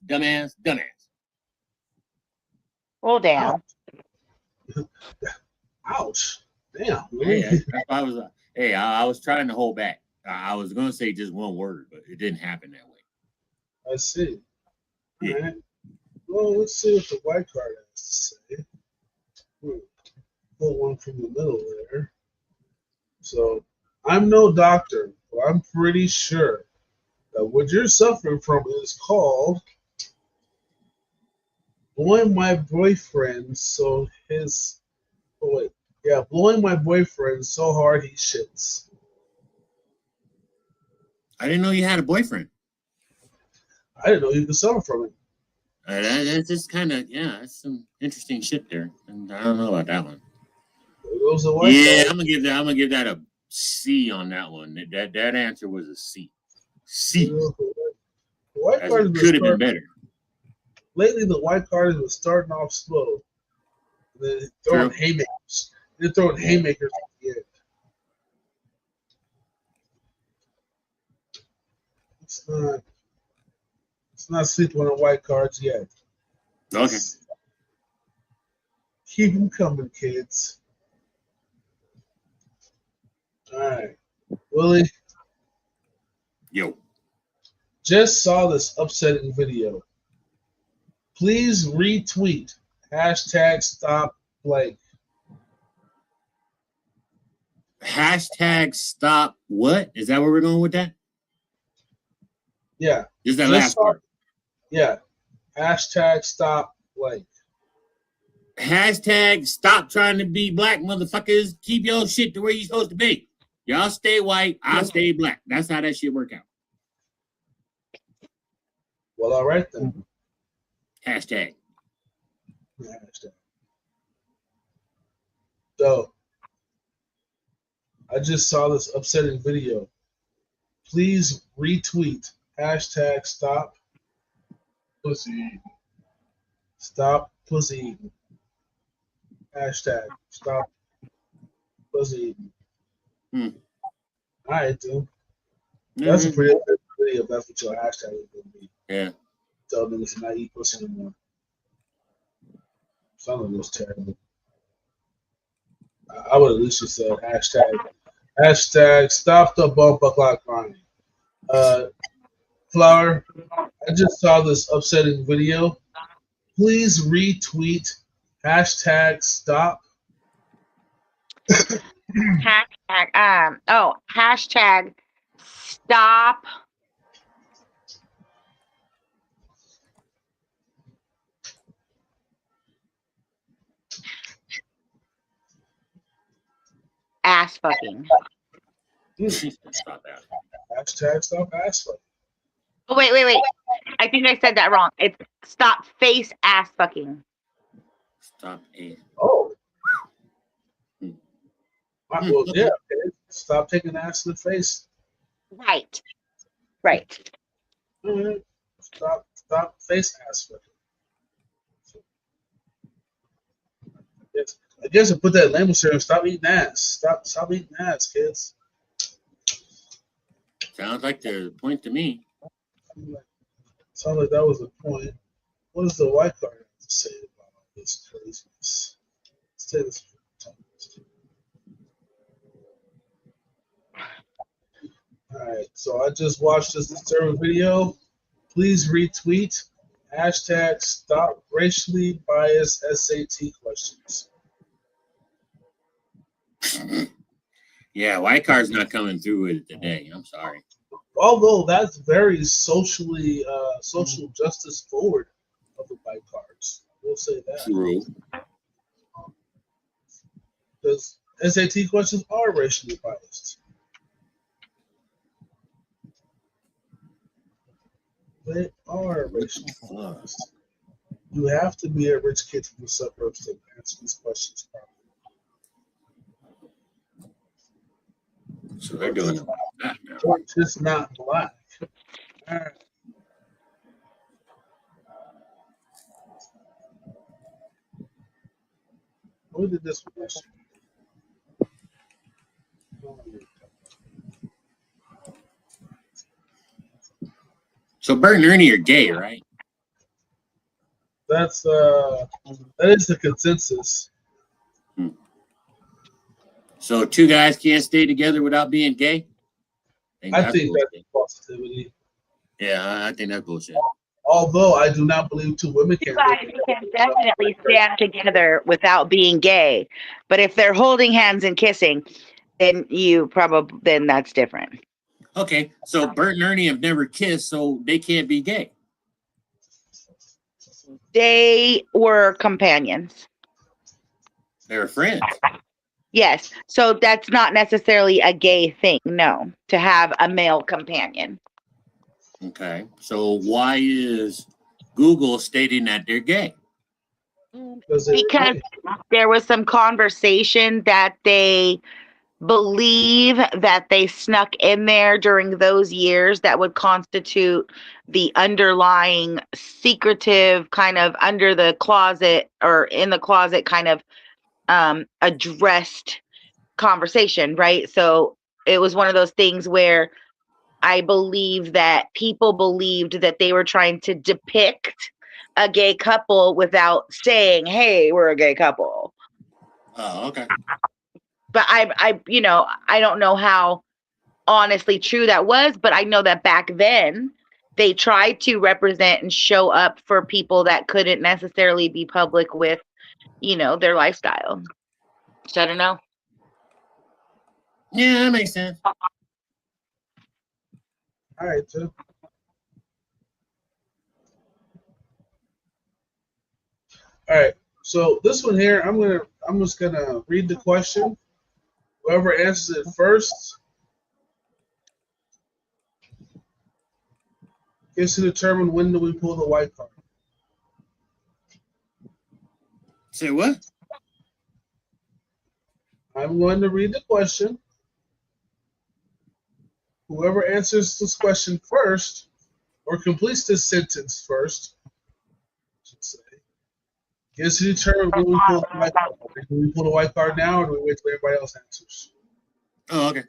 Roll down. Ouch. Damn. I was trying to hold back. I was going to say just one word, but it didn't happen that way. I see. Yeah. All right. Well, let's see what the white card has to say. Pull one from the middle there. So, I'm no doctor, but I'm pretty sure that what you're suffering from is called blowing my boyfriend so his. Oh, wait. Yeah, blowing my boyfriend so hard he shits. I didn't know you had a boyfriend. I didn't know you could suffer from it. That's just kind of, yeah, that's some interesting shit there. And I don't know about that one. There goes the white Yeah, card. I'm gonna give that a C on that one. That answer was a C. C. The white As card it could have been better. Lately, the white card has been starting off slow. Then throwing True. haymakers. They're throwing haymakers at the end. It's not sleeping on the white cards yet. Okay. Keep them coming, kids. All right. Willie, Yo. just saw this upsetting video. Please retweet #stop Blake. Stop what? Is that where we're going with that? Yeah. Is that Just last saw- part? Yeah. #stop Blake. Stop trying to be black, motherfuckers. Keep your shit the way you're supposed to be. Y'all stay white, I'll stay black. That's how that shit work out. Well, all right then. Hashtag. Hashtag. So, I just saw this upsetting video. Please retweet #stop Pussy. stop pussy eating. #stop pussy eating. All right, dude. That's a Mhm. pretty good video if that's what your hashtag is going to be. Yeah. Tell niggas to not eat pussy anymore. Some of this terrible. I would at least just said hashtag stop the bumper clock crying. Flower, I just saw this upsetting video. Please retweet #stop. Hashtag stop ass fucking. Stop that. #stop ass fucking. Oh, wait. I think I said that wrong. It's stop face ass fucking. Stop a. Oh. Hmm. Well, yeah. Okay. Stop taking ass in the face. Right. Mhm. Stop face ass fucking. I guess I put that label there. Stop eating ass. Stop eating ass, kids. Sounds like the point to me. Sounds like that was the point. What does the white card have to say about all this craziness? Let's take this. All right, so I just watched this disturbing video. Please retweet #stop racially biased SAT questions. Yeah, white card's not coming through with it today. I'm sorry. Although that's very socially social justice forward of the white cards. We'll say that. True. Because SAT questions are racially biased. They are racially biased. You have to be a rich kid from the suburbs to answer these questions properly. So they're doing that now. Or just not black. All right. Who did this one yesterday? So Bert and Ernie are gay, right? That is the consensus. So two guys can't stay together without being gay? I think bullshit. that's positivity. Yeah, I think that's bullshit. Although I do not believe two women You can. guys can definitely stand together without being gay, but if they're holding hands and kissing, then that's different. Okay, so Bert and Ernie have never kissed, so they can't be gay. They were companions. They're friends. Yes, so that's not necessarily a gay thing. No, to have a male companion. Okay. So why is Google stating that they're gay? Because there was some conversation that they believe that they snuck in there during those years that would constitute the underlying secretive kind of under the closet or in the closet kind of addressed conversation, right? So it was one of those things where I believe that people believed that they were trying to depict a gay couple without saying, "Hey, we're a gay couple." Oh, okay. But I don't know how honestly true that was, but I know that back then they tried to represent and show up for people that couldn't necessarily be public with, their lifestyle. So I don't know. Yeah, that makes sense. All right, too. All right. So this one here, I'm just gonna read the question. Whoever answers it first gets to determine when do we pull the white card. Say what? I'm going to read the question. Whoever answers this question first, or completes this sentence first, I should say, gets to determine when we pull the white card. Do we pull the white card now, or do we wait till everybody else answers? Oh, okay.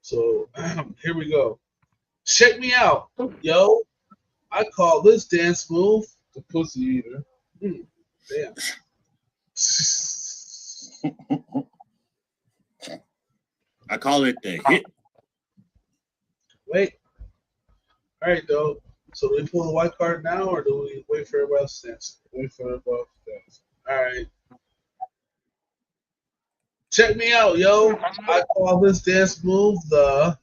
So here we go. Check me out, yo. I call this dance move The pussy eater. Damn. I call it the hit. Wait. All right, though. So do we pull the white card now, or do we wait for everybody else to answer? Wait for the both guys. All right. Check me out, yo. I call this dance move the.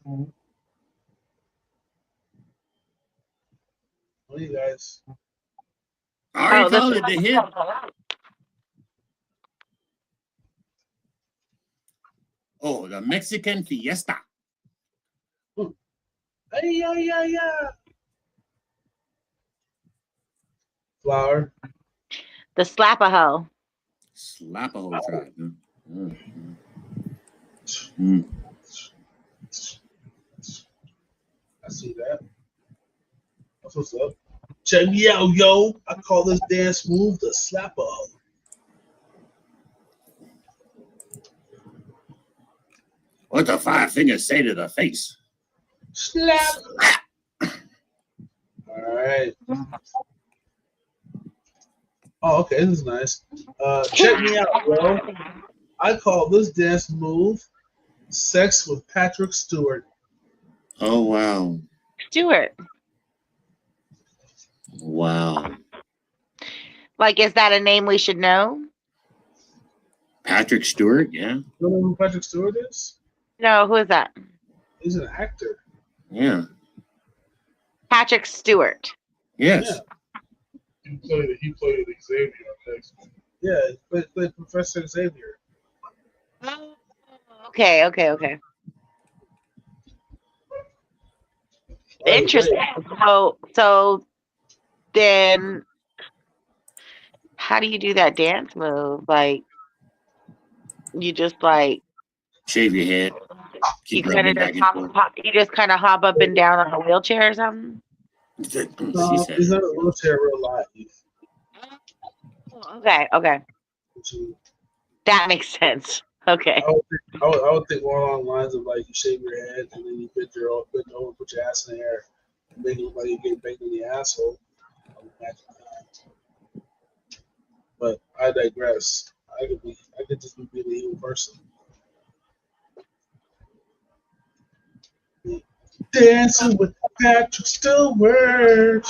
What do you guys? I already called it the hit. Oh, the Mexican fiesta. Yeah. Flower. The slap-a-hoe. Slap a whole tribe. I see that. That's what's up. Check me out, yo. I call this dance move the slap-a-hoe. What the five fingers say to the face? Slap. All right. Oh, okay. This is nice. Check me out, bro. I call this dance move sex with Patrick Stewart. Oh, wow. Stewart. Wow. Like, is that a name we should know? Patrick Stewart, yeah. You know who Patrick Stewart is? No, who is that? He's an actor. Yeah. Patrick Stewart. Yes. Yeah. He played Xavier on X-Men. Yeah, he played Professor Xavier. Oh, okay. Interesting. So then how do you do that dance move? Like, you just like Shave your head. you Keep kind of rubbing just back and forth. you just kind of hop up and down on a wheelchair or something. She No, said, he's not a wheelchair real life. Okay. That makes sense. Okay. I would think more along the lines of like you shave your head and then you bend over, put your ass in the air, and make it look like you get banged in the asshole. I would imagine that. But I digress. I could just be being an evil person. Dancing with Patrick Stewart.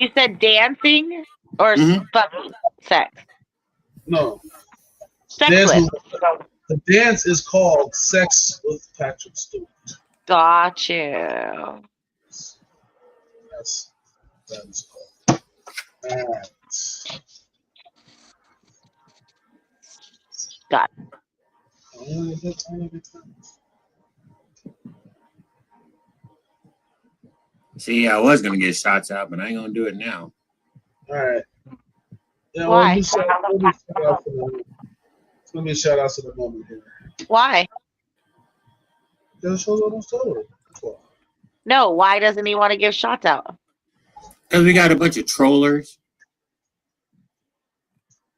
You said dancing or fucking sex? No. Sex Dance with. The dance is called Sex with Patrick Stewart. Got you. That is called. All right. Got it. See, I was gonna get shots out, but I ain't gonna do it now. All right. Yeah, Why? it's gonna be a shout out to the moment here. Why? The show's almost over. That's why. No, why doesn't he want to give shots out? Because we got a bunch of trollers.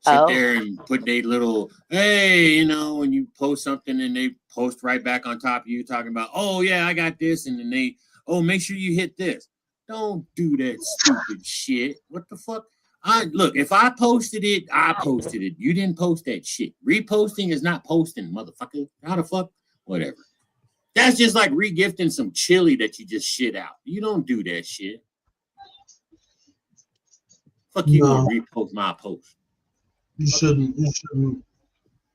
Sit Oh. there and put their little, hey, you know, when you post something and they post right back on top of you talking about, oh, yeah, I got this. And then they, oh, make sure you hit this. Don't do that stupid shit. What the fuck? Look, if I posted it, I posted it. You didn't post that shit. Reposting is not posting, motherfucker. How the fuck? Whatever. That's just like regifting some chili that you just shit out. You don't do that shit. Fuck you gonna repost my post. You shouldn't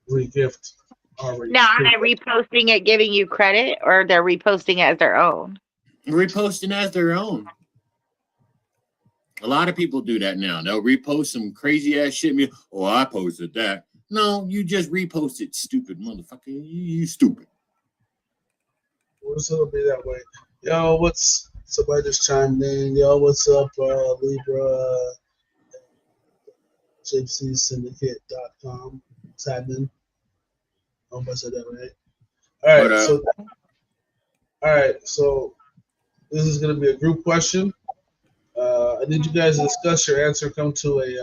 regift already. Now, are they reposting it, giving you credit, or they're reposting it as their own? Reposting as their own. A lot of people do that now. They'll repost some crazy ass shit. Oh, I posted that. No, you just reposted, stupid motherfucker. You stupid. What's it'll be that way? Yo, somebody just chimed in? Yo, what's up, Libra? JPCsyndicate.com. It's happening. I hope I said that right. All right, so this is going to be a group question. I need you guys to discuss your answer, come to an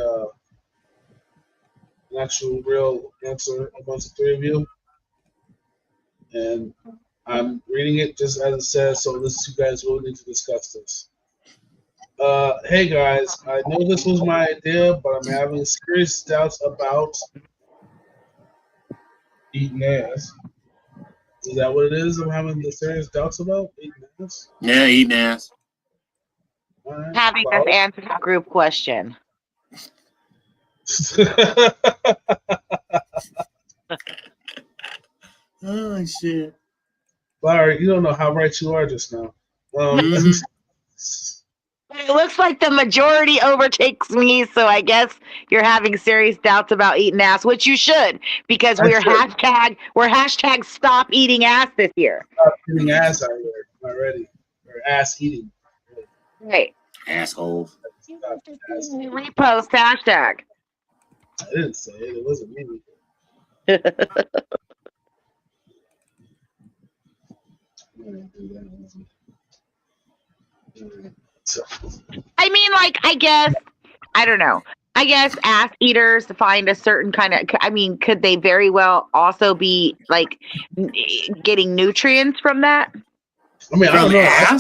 actual real answer amongst the three of you. And I'm reading it just as it says, so you guys will need to discuss this. Hey guys, I know this was my idea, but I'm having serious doubts about eating ass. Is that what it is? I'm having the serious doubts about eating ass? Yeah, eating ass. Right. Having us answer the group question. Oh shit. Larry, you don't know how right you are just now. It looks like the majority overtakes me, so I guess you're having serious doubts about eating ass, which you should, because we're hashtag stop eating ass this year. Stop eating ass out here already. Or ass eating. Right. Asshole. Repost hashtag. I didn't say it. It wasn't me. I mean, like, I don't know. I guess ass eaters find a certain kind of, I mean, could they very well also be, like, getting nutrients from that? I mean, I don't know.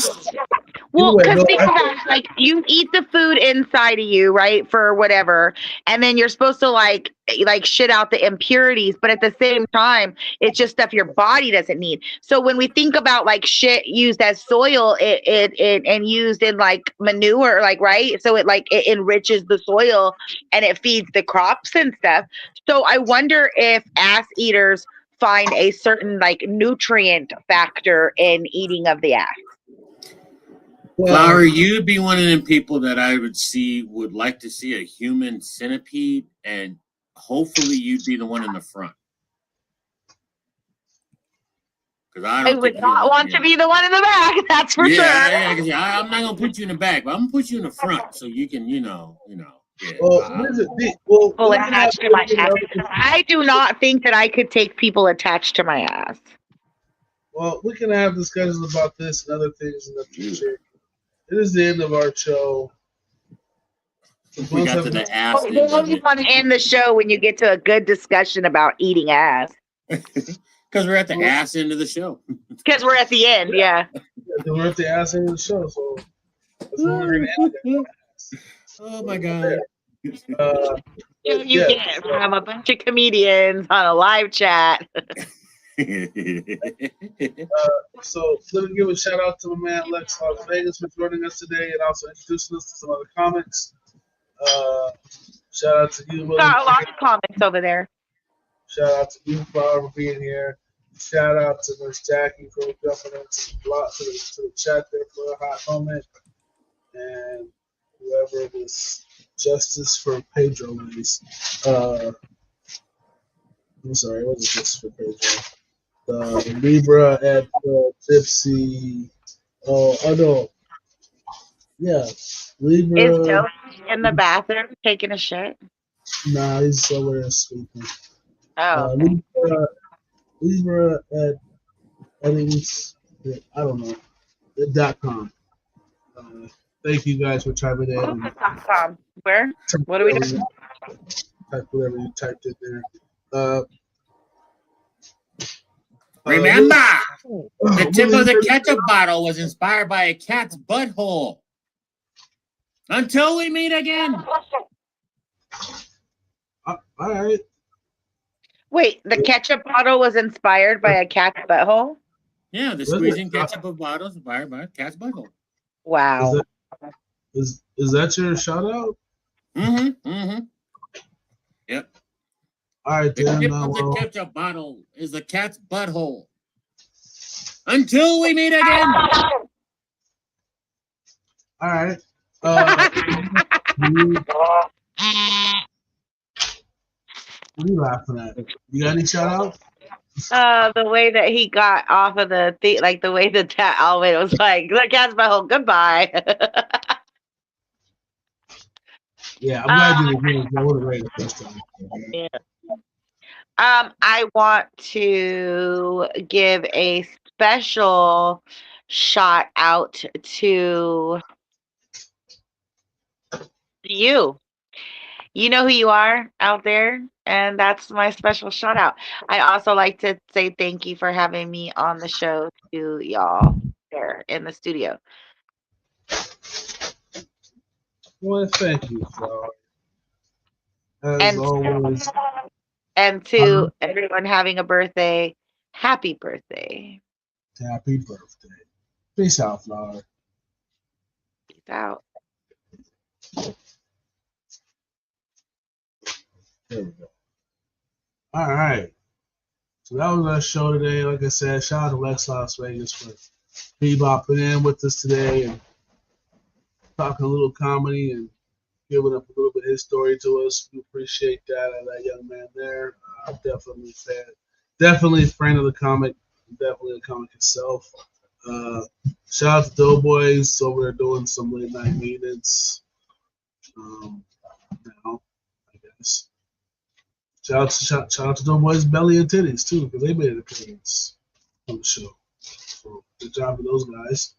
Well, because think about it, like, you eat the food inside of you, right, for whatever, and then you're supposed to like shit out the impurities, but at the same time, it's just stuff your body doesn't need. So when we think about like shit used as soil, it and used in like manure, like, right, so it enriches the soil and it feeds the crops and stuff. So I wonder if ass eaters find a certain like nutrient factor in eating of the ass. Flower, you'd be one of them people that I would like to see a human centipede, and hopefully you'd be the one in the front. Because I would not want to be the one in the back, that's for sure. Yeah, I'm not gonna put you in the back, but I'm gonna put you in the front so you can, Yeah. Attached to my ass. I do not think that I could take people attached to my ass. Well, we can have discussions about this and other things in the future. It is the end of our show. We got to the ass. You only want to end the show when you get to a good discussion about eating ass. Because we're at the ass end of the show. Because we're at the end, yeah. We're at the ass end of the show, so that's what we're going to end it. Oh my God. You get it from a bunch of comedians on a live chat. So let me give a shout out to my man Lex Las Vegas for joining us today and also introducing us to some other comics. Shout out to you, Will. Got a lot of comments over there. Shout out to you, Flower, for being here. Shout out to Miss Jackie for jumping into the chat there for a hot moment. And whoever this Justice for Pedro is. I'm sorry, what is Justice for Pedro? Libra at Gypsy. Oh no. Yeah. Leave Is her. Joe in the bathroom taking a shit? Nah, he's somewhere sleeping. Oh, okay. Leave her at Eddings. I don't know. .com. Thank you guys for chiming in. And Where? What are we doing? type whatever you typed in there. Remember, the tip of the really- ketchup bottle was inspired by a cat's butthole. Until we meet again. All right. Wait, the ketchup bottle was inspired by a cat's butthole? Yeah, the squeezing ketchup of bottles inspired by a cat's butthole. Wow. Is that your shout out? Mm-hmm. Mm-hmm. Yep. All right, The then. tip of the ketchup bottle is the cat's butthole. Until we meet again. All right. What are you laughing at? You got any shout outs? The way that he got off of the thing, like the way that Alvin was like, the cat's butthole, goodbye. Yeah, I'm glad you agree with me. I would have rated this time. Yeah. I want to give a special shout out to you. You know who you are out there, and that's my special shout out. I also like to say thank you for having me on the show to y'all there in the studio. Well, thank you, Flower. As And always. And to everyone having a birthday, happy birthday. Happy birthday. Peace out, Flower. Peace out. There we go. All right. So that was our show today. Like I said, shout out to Lex Las Vegas for bebopping in with us today and talking a little comedy and giving up a little bit of his story to us. We appreciate that young man there. Definitely fan. Definitely a friend of the comic. Definitely a comic itself. Shout out to Doughboys over there doing some late night maintenance. Now, I guess. Shout out to Doughboys Belly and Titties too, because they made an appearance on the show. So good job to those guys.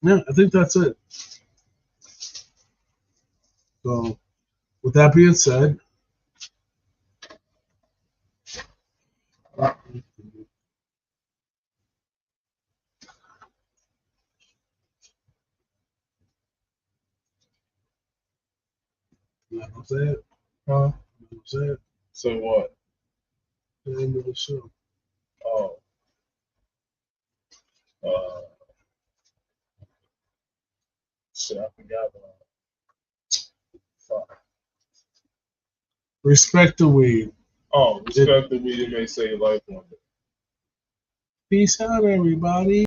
Yeah, I think that's it. So, with that being said, I'm saying, Huh? I'm saying, So what? the end of the show. Oh. Shit, I forgot about it. Fuck. Respect the weed. Oh, respect the weed, it may save your life one day. Peace out, everybody.